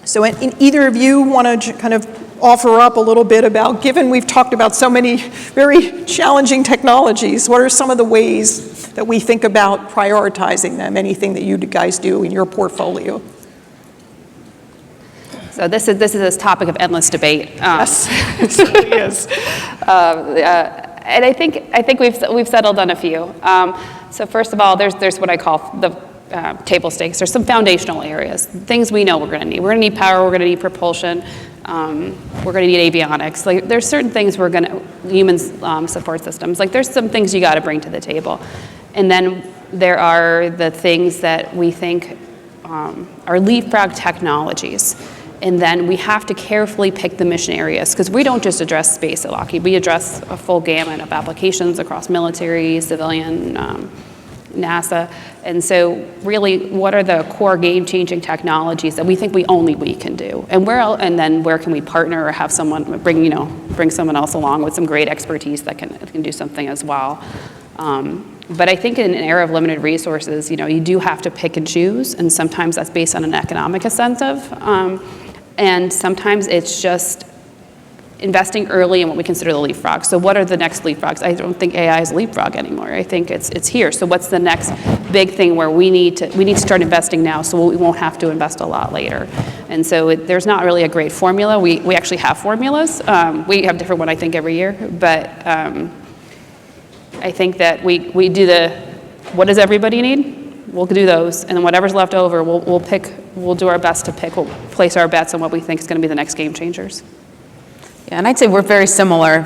So in either of you want to kind of offer up a little bit about, given we've talked about so many very challenging technologies, what are some of the ways that we think about prioritizing them? Anything that you guys do in your portfolio? So this is this topic of endless debate. Yes, it certainly is. And I think we've settled on a few. So first of all, there's what I call the table stakes. There's some foundational areas, things we know we're going to need. We're going to need power. We're going to need propulsion. We're going to need avionics. Like there's certain things we're going to human support systems. Like there's some things you got to bring to the table, and then there are the things that we think are leapfrog technologies. And then we have to carefully pick the mission areas, because we don't just address space at Lockheed. We address a full gamut of applications across military, civilian, NASA. And so really, what are the core game-changing technologies that we think only we can do? And then where can we partner or have someone bring someone else along with some great expertise that can do something as well? But I think in an era of limited resources, you do have to pick and choose, and sometimes that's based on an economic incentive. And sometimes it's just investing early in what we consider the leapfrog. So what are the next leapfrogs? I don't think AI is a leapfrog anymore. I think it's here. So what's the next big thing where we need to start investing now so we won't have to invest a lot later? And so there's not really a great formula. We actually have formulas. We have different one, I think, every year. But I think that we do what does everybody need? We'll do those, and then whatever's left over, we'll do our best to pick, we'll place our bets on what we think is going to be the next game changers. Yeah, and I'd say we're very similar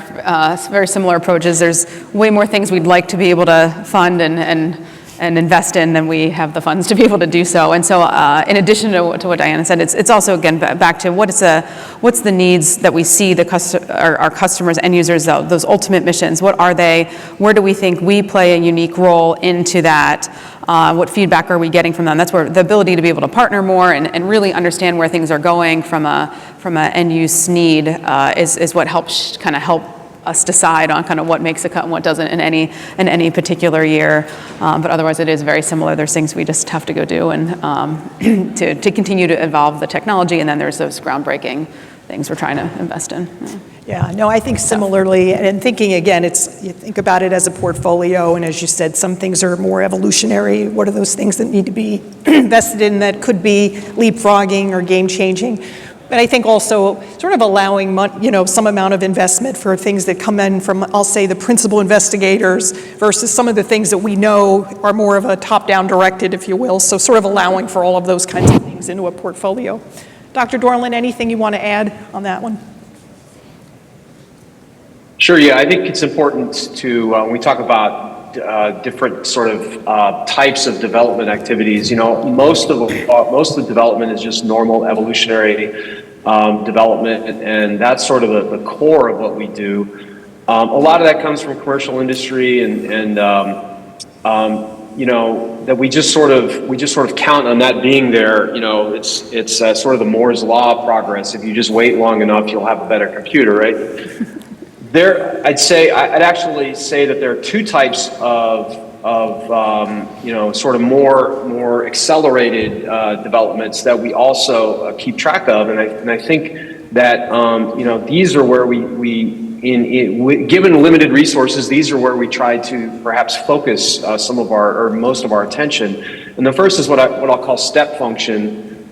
approaches. There's way more things we'd like to be able to fund and invest in than we have the funds to be able to do so. And so in addition to what Diana said, it's also, again, back to what's the needs that we see our customers, end users, those ultimate missions. What are they? Where do we think we play a unique role into that? What feedback are we getting from them? That's where the ability to be able to partner more and really understand where things are going from a end use need is what helps help us decide on kind of what makes a cut and what doesn't in any particular year. But otherwise, it is very similar. There's things we just have to go do and to continue to evolve the technology. And then there's those groundbreaking things we're trying to invest in. Yeah, no, I think similarly, and thinking again, you think about it as a portfolio, and as you said, some things are more evolutionary. What are those things that need to be invested in that could be leapfrogging or game-changing? But I think also sort of allowing, some amount of investment for things that come in from, I'll say, the principal investigators versus some of the things that we know are more of a top-down directed, if you will. So sort of allowing for all of those kinds of things into a portfolio. Dr. Dorland, anything you want to add on that one? Sure, yeah, I think it's important to, when we talk about different sort of types of development activities, most of the development is just normal evolutionary development, and that's sort of the core of what we do. A lot of that comes from commercial industry and that we just sort of count on that being there. It's sort of the Moore's law of progress. If you just wait long enough, you'll have a better computer, right? I'd actually say that there are two types of sort of more accelerated developments that we also keep track of, and I think that these are where given limited resources, these are where we try to perhaps focus most of our attention. And the first is what I'll call step function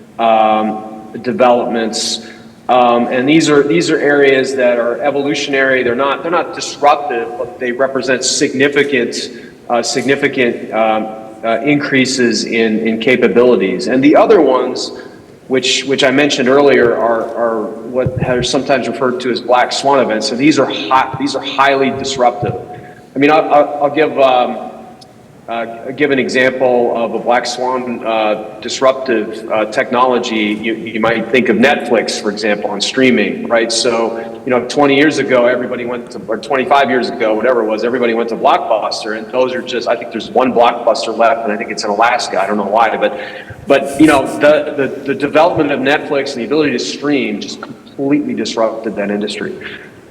developments. And these are areas that are evolutionary. They're not disruptive, but they represent significant increases in capabilities. And the other ones, which I mentioned earlier, are what are sometimes referred to as black swan events. So these are highly disruptive. I mean, I'll give an example of a black swan disruptive technology. You might think of Netflix, for example, on streaming, right? So, 20 years ago, everybody went to, or 25 years ago, whatever it was, everybody went to Blockbuster, and those are just, I think there's one Blockbuster left, and I think it's in Alaska. I don't know why, but the development of Netflix and the ability to stream just completely disrupted that industry.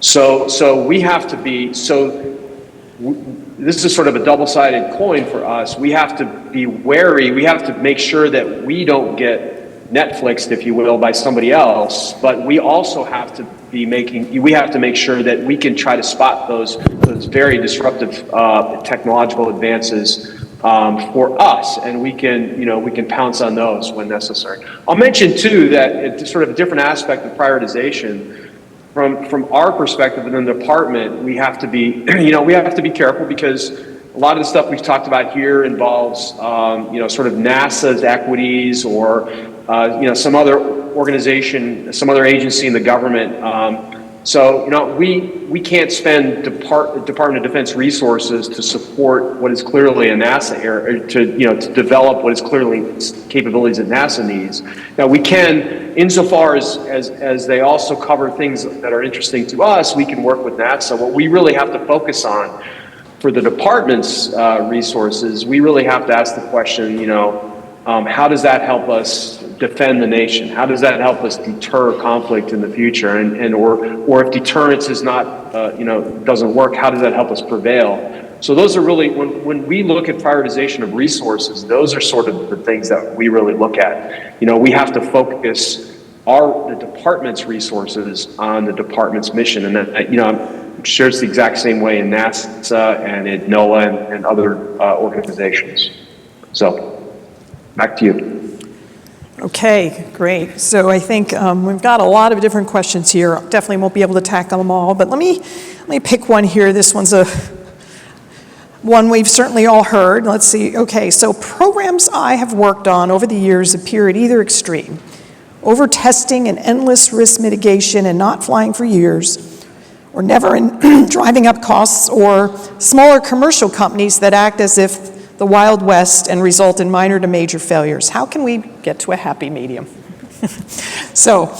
So we have to be, this is sort of a double-sided coin for us. We have to be wary. We have to make sure that we don't get Netflixed, if you will, by somebody else. But we also have to we have to make sure that we can try to spot those very disruptive technological advances for us, and we can pounce on those when necessary. I'll mention too that it's sort of a different aspect of prioritization. From our perspective within the department, we have to be, we have to be careful, because a lot of the stuff we've talked about here involves, sort of NASA's equities, or, some other organization, some other agency in the government. We can't spend Department of Defense resources to support what is clearly a NASA area, to develop what is clearly capabilities that NASA needs. Now, we can, insofar as they also cover things that are interesting to us, we can work with NASA. What we really have to focus on for the department's resources, we really have to ask the question, how does that help us defend the nation? How does that help us deter conflict in the future? Or if deterrence is not, doesn't work, how does that help us prevail? So those are really, when we look at prioritization of resources, those are sort of the things that we really look at. We have to focus the department's resources on the department's mission. And that, I'm sure it's the exact same way in NASA and in NOAA and other organizations. So, back to you. Okay, great. So I think we've got a lot of different questions here. Definitely won't be able to tackle them all, but let me pick one here. This one's one we've certainly all heard. Let's see. Okay, so programs I have worked on over the years appear at either extreme: over testing and endless risk mitigation and not flying for years, or never driving up costs, or smaller commercial companies that act as if the Wild West and result in minor to major failures. How can we get to a happy medium? So,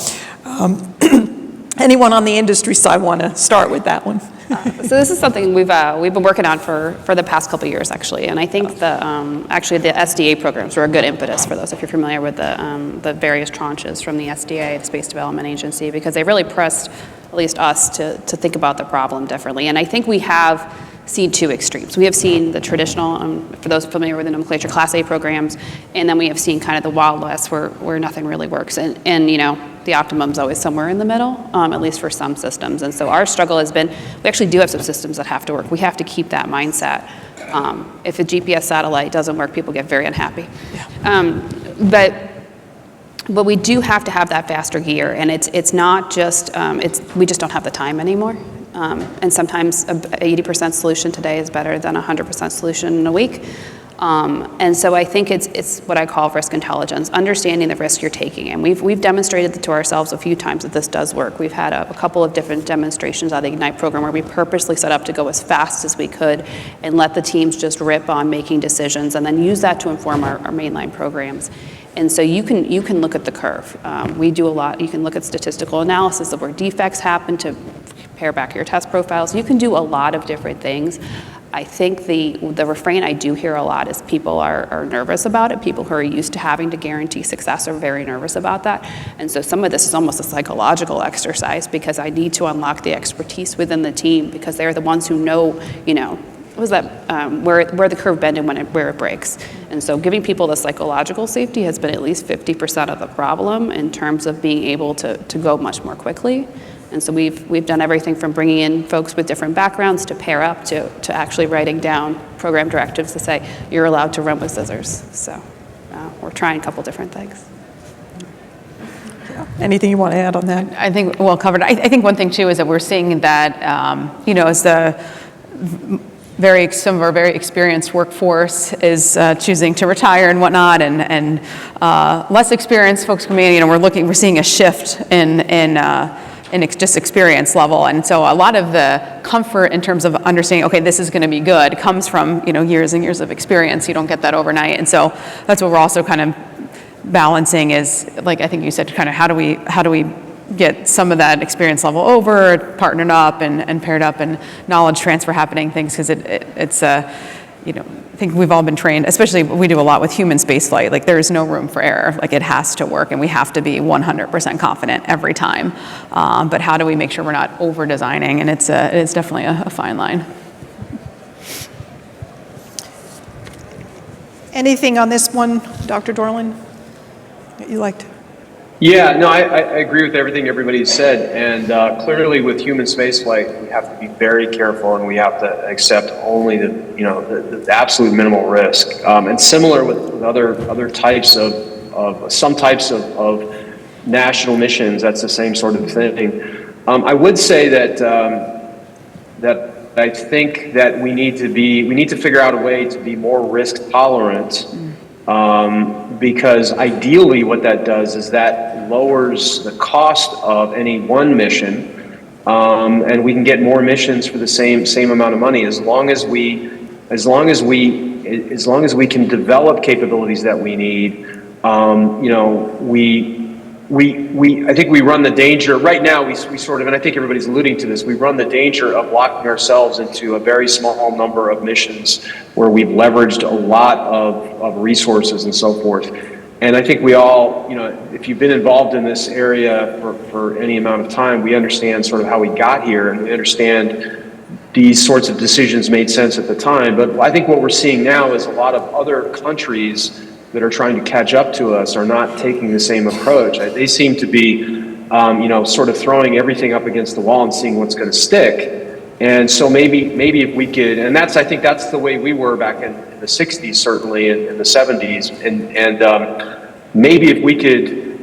anyone on the industry side want to start with that one? So this is something we've been working on for the past couple of years, actually, and I think actually the SDA programs were a good impetus for those, if you're familiar with the various tranches from the SDA, the Space Development Agency, because they really pressed at least us to think about the problem differently. And I think we have seen two extremes. We have seen the traditional, for those familiar with the nomenclature, Class A programs, and then we have seen kind of the Wild West where nothing really works. And the optimum's always somewhere in the middle, at least for some systems. And so our struggle has been, we actually do have some systems that have to work. We have to keep that mindset. If a GPS satellite doesn't work, people get very unhappy. Yeah. But we do have to have that faster gear, and it's not just, we just don't have the time anymore. And sometimes an 80% solution today is better than a 100% solution in a week. And so I think it's what I call risk intelligence, understanding the risk you're taking. And we've demonstrated to ourselves a few times that this does work. We've had a couple of different demonstrations on the Ignite program where we purposely set up to go as fast as we could and let the teams just rip on making decisions, and then use that to inform our mainline programs. And so you can look at the curve. We do a lot. You can look at statistical analysis of where defects happen to compare back your test profiles. You can do a lot of different things. I think the refrain I do hear a lot is people are nervous about it. People who are used to having to guarantee success are very nervous about that. And so some of this is almost a psychological exercise, because I need to unlock the expertise within the team, because they're the ones who know, where the curve bends and where it breaks. And so giving people the psychological safety has been at least 50% of the problem in terms of being able to go much more quickly. And so we've done everything from bringing in folks with different backgrounds to pair up to actually writing down program directives to say, you're allowed to run with scissors. So we're trying a couple different things. Yeah. Anything you want to add on that? I think well covered. I think one thing too is that we're seeing that, as the some of our very experienced workforce is choosing to retire and whatnot, and less experienced folks coming in, we're seeing a shift in just experience level. And so a lot of the comfort in terms of understanding, okay, this is going to be good, comes from, years and years of experience. You don't get that overnight. And so that's what we're also kind of balancing is, like I think you said, kind of how do we get some of that experience level over, partnered up and paired up, and knowledge transfer happening, things, because it's I think we've all been trained, especially we do a lot with human spaceflight, like there is no room for error, like it has to work and we have to be 100% confident every time. But how do we make sure we're not over designing? And it's definitely a fine line. Anything on this one, Dr. Dorland, that you liked? Yeah, no, I agree with everything everybody said, and clearly with human spaceflight, we have to be very careful, and we have to accept only the absolute minimal risk. And similar with other types of some types of national missions, that's the same sort of thing. I would say that I think that we need to figure out a way to be more risk tolerant. Because ideally what that does is that lowers the cost of any one mission, and we can get more missions for the same amount of money as long as we can develop capabilities that we need. I think we run the danger right now. We sort of, and I think everybody's alluding to this. We run the danger of locking ourselves into a very small number of missions where we've leveraged a lot of resources and so forth. And I think we all, if you've been involved in this area for any amount of time, we understand sort of how we got here, and we understand these sorts of decisions made sense at the time. But I think what we're seeing now is a lot of other countries that are trying to catch up to us are not taking the same approach. They seem to be, sort of throwing everything up against the wall and seeing what's going to stick. And so maybe if we could, and I think that's the way we were back in the 60s, certainly in the 70s. And maybe if we could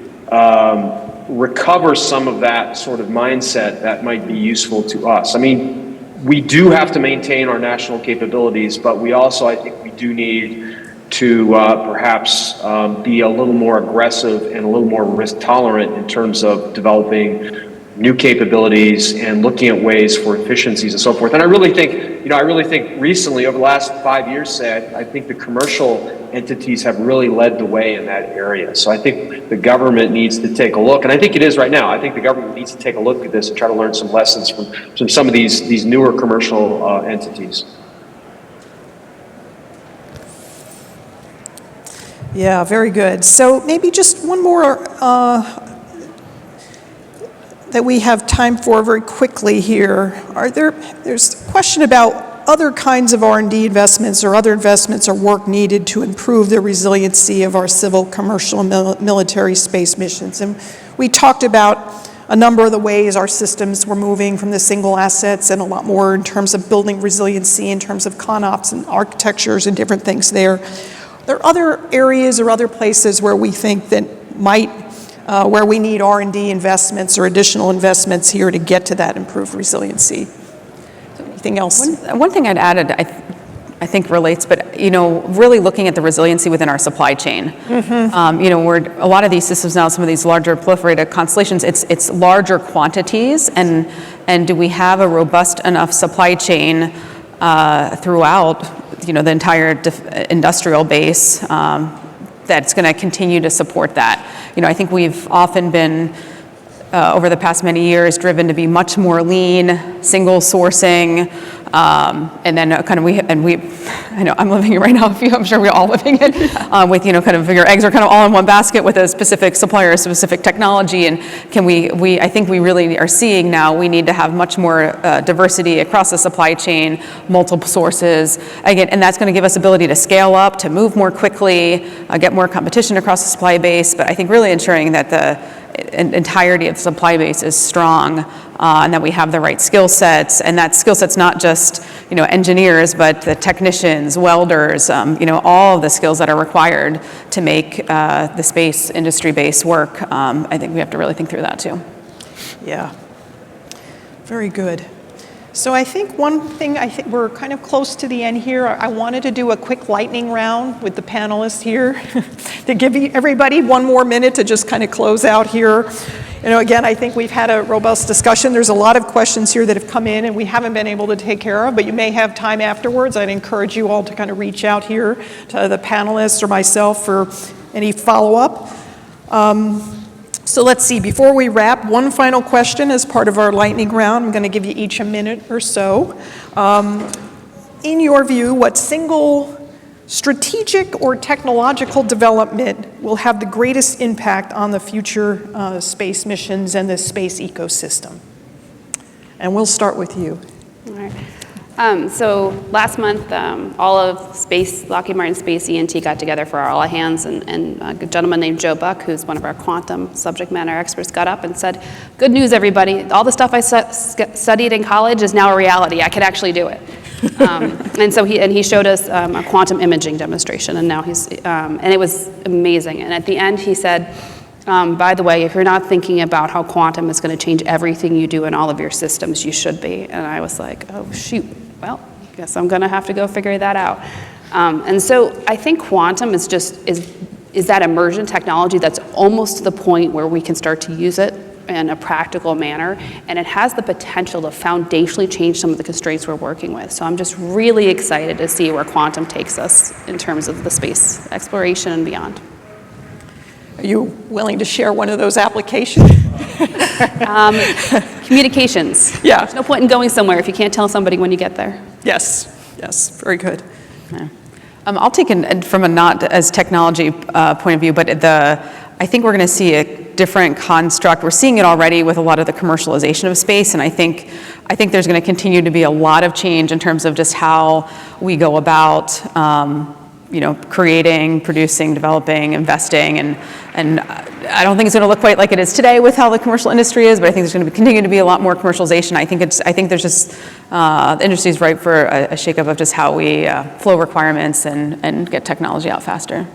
recover some of that sort of mindset, that might be useful to us. I mean, we do have to maintain our national capabilities, but we also, I think we do need to perhaps be a little more aggressive and a little more risk tolerant in terms of developing new capabilities and looking at ways for efficiencies and so forth. And I really think recently, over the last 5 years, I think the commercial entities have really led the way in that area. So I think the government needs to take a look, and I think it is right now. I think the government needs to take a look at this and try to learn some lessons from some of these newer commercial entities. Yeah, very good. So maybe just one more that we have time for very quickly here. There's a question about other kinds of R&D investments or other investments or work needed to improve the resiliency of our civil, commercial, and military space missions. And we talked about a number of the ways our systems were moving from the single assets and a lot more in terms of building resiliency, in terms of ConOps and architectures and different things there. There are other areas or other places where we think that where we need R&D investments or additional investments here to get to that improved resiliency. Anything else? One thing I'd added, I think relates, but really looking at the resiliency within our supply chain. Mm-hmm. Where a lot of these systems now, some of these larger proliferated constellations, it's larger quantities, and do we have a robust enough supply chain throughout the entire industrial base that's going to continue to support that. I think we've often been, over the past many years, driven to be much more lean, single sourcing, and then I know I'm living it right now, I'm sure we're all living it, with, kind of your eggs are kind of all in one basket with a specific supplier, a specific technology, and I think we really are seeing now we need to have much more diversity across the supply chain, multiple sources, again, and that's going to give us ability to scale up, to move more quickly, get more competition across the supply base, but I think really ensuring that entirety of the supply base is strong, and that we have the right skill sets, and that skill set's not just, engineers, but the technicians, welders, all of the skills that are required to make the space industry base work. I think we have to really think through that too. Yeah, very good. So I think one thing, we're kind of close to the end here. I wanted to do a quick lightning round with the panelists here to give everybody one more minute to just kind of close out here. Again, I think we've had a robust discussion. There's a lot of questions here that have come in and we haven't been able to take care of, but you may have time afterwards. I'd encourage you all to kind of reach out here to the panelists or myself for any follow-up. So let's see, before we wrap, one final question as part of our lightning round. I'm going to give you each a minute or so. In your view, what single strategic or technological development will have the greatest impact on the future space missions and the space ecosystem? And we'll start with you. All right. So last month, all of Lockheed Martin Space E&T got together for our all hands, and a gentleman named Joe Buck, who's one of our quantum subject matter experts, got up and said, "Good news, everybody! All the stuff I studied in college is now a reality. I can actually do it." And so he showed us a quantum imaging demonstration, and now and it was amazing. And at the end, he said, "By the way, if you're not thinking about how quantum is going to change everything you do in all of your systems, you should be." And I was like, "Oh shoot! Well, I guess I'm going to have to go figure that out." And so I think quantum is that emergent technology that's almost to the point where we can start to use it in a practical manner, and it has the potential to foundationally change some of the constraints we're working with. So I'm just really excited to see where quantum takes us in terms of the space exploration and beyond. Are you willing to share one of those applications? Communications. Yeah. There's no point in going somewhere if you can't tell somebody when you get there. Yes, very good. Yeah. I'll take it from a not as technology point of view, but I think we're going to see a different construct. We're seeing it already with a lot of the commercialization of space, and I think there's going to continue to be a lot of change in terms of just how we go about creating, producing, developing, investing, and I don't think it's going to look quite like it is today with how the commercial industry is, but I think there's going to continue to be a lot more commercialization. I think there's just the industry is ripe for a shakeup of just how we flow requirements and get technology out faster.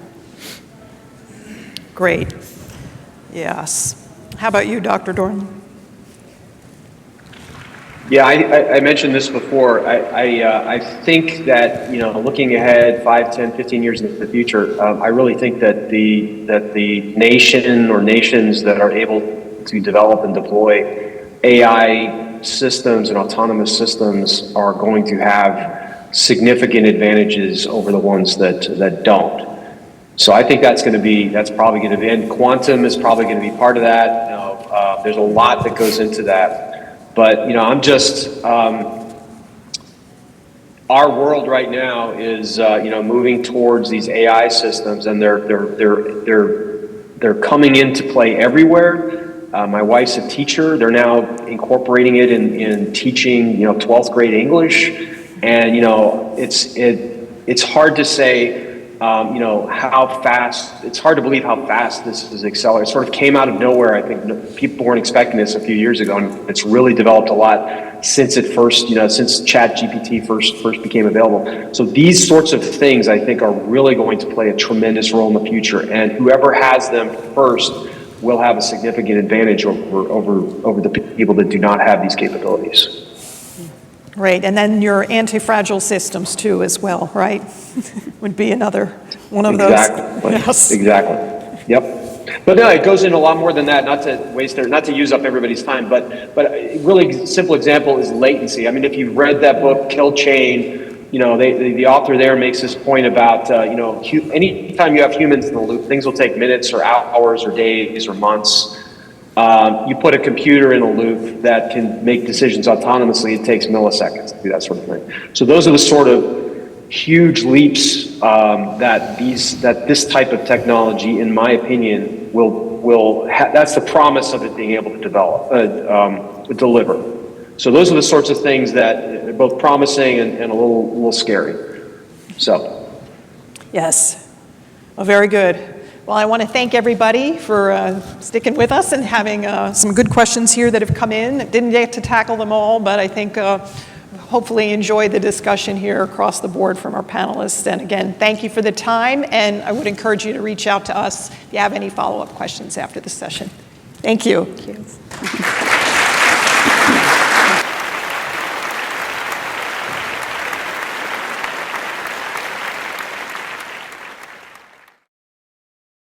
Great. Yes. How about you, Dr. Dorland? Yeah, I mentioned this before. I think that, looking ahead 5, 10, 15 years into the future, I really think that the nation or nations that are able to develop and deploy AI systems and autonomous systems are going to have significant advantages over the ones that don't. So I think that's probably going to be, and quantum is probably going to be part of that. There's a lot that goes into that. But I'm just our world right now is moving towards these AI systems, and they're coming into play everywhere. My wife's a teacher. They're now incorporating it in teaching 12th grade English, and it's hard to say how fast. It's hard to believe how fast this is accelerating. It sort of came out of nowhere. I think people weren't expecting this a few years ago, and it's really developed a lot since it first, since ChatGPT first became available. So these sorts of things, I think, are really going to play a tremendous role in the future, and whoever has them first will have a significant advantage over the people that do not have these capabilities. Right, and then your anti-fragile systems too as well, right? Would be another one of those. Yes. Exactly. Yep. But no, it goes into a lot more than that. Not to use up everybody's time, but a really simple example is latency. I mean, if you've read that book, Kill Chain, the author there makes this point about anytime you have humans in the loop, things will take minutes or hours or days or months. You put a computer in a loop that can make decisions autonomously, it takes milliseconds to do that sort of thing. So those are the sort of huge leaps that this type of technology, in my opinion, that's the promise of it being able to deliver. So those are the sorts of things that are both promising and a little scary. So. Yes. Well, very good. Well, I want to thank everybody for sticking with us and having some good questions here that have come in. Didn't get to tackle them all, but I think hopefully enjoyed the discussion here across the board from our panelists. And again, thank you for the time, and I would encourage you to reach out to us if you have any follow-up questions after the session. Thank you. Thank you.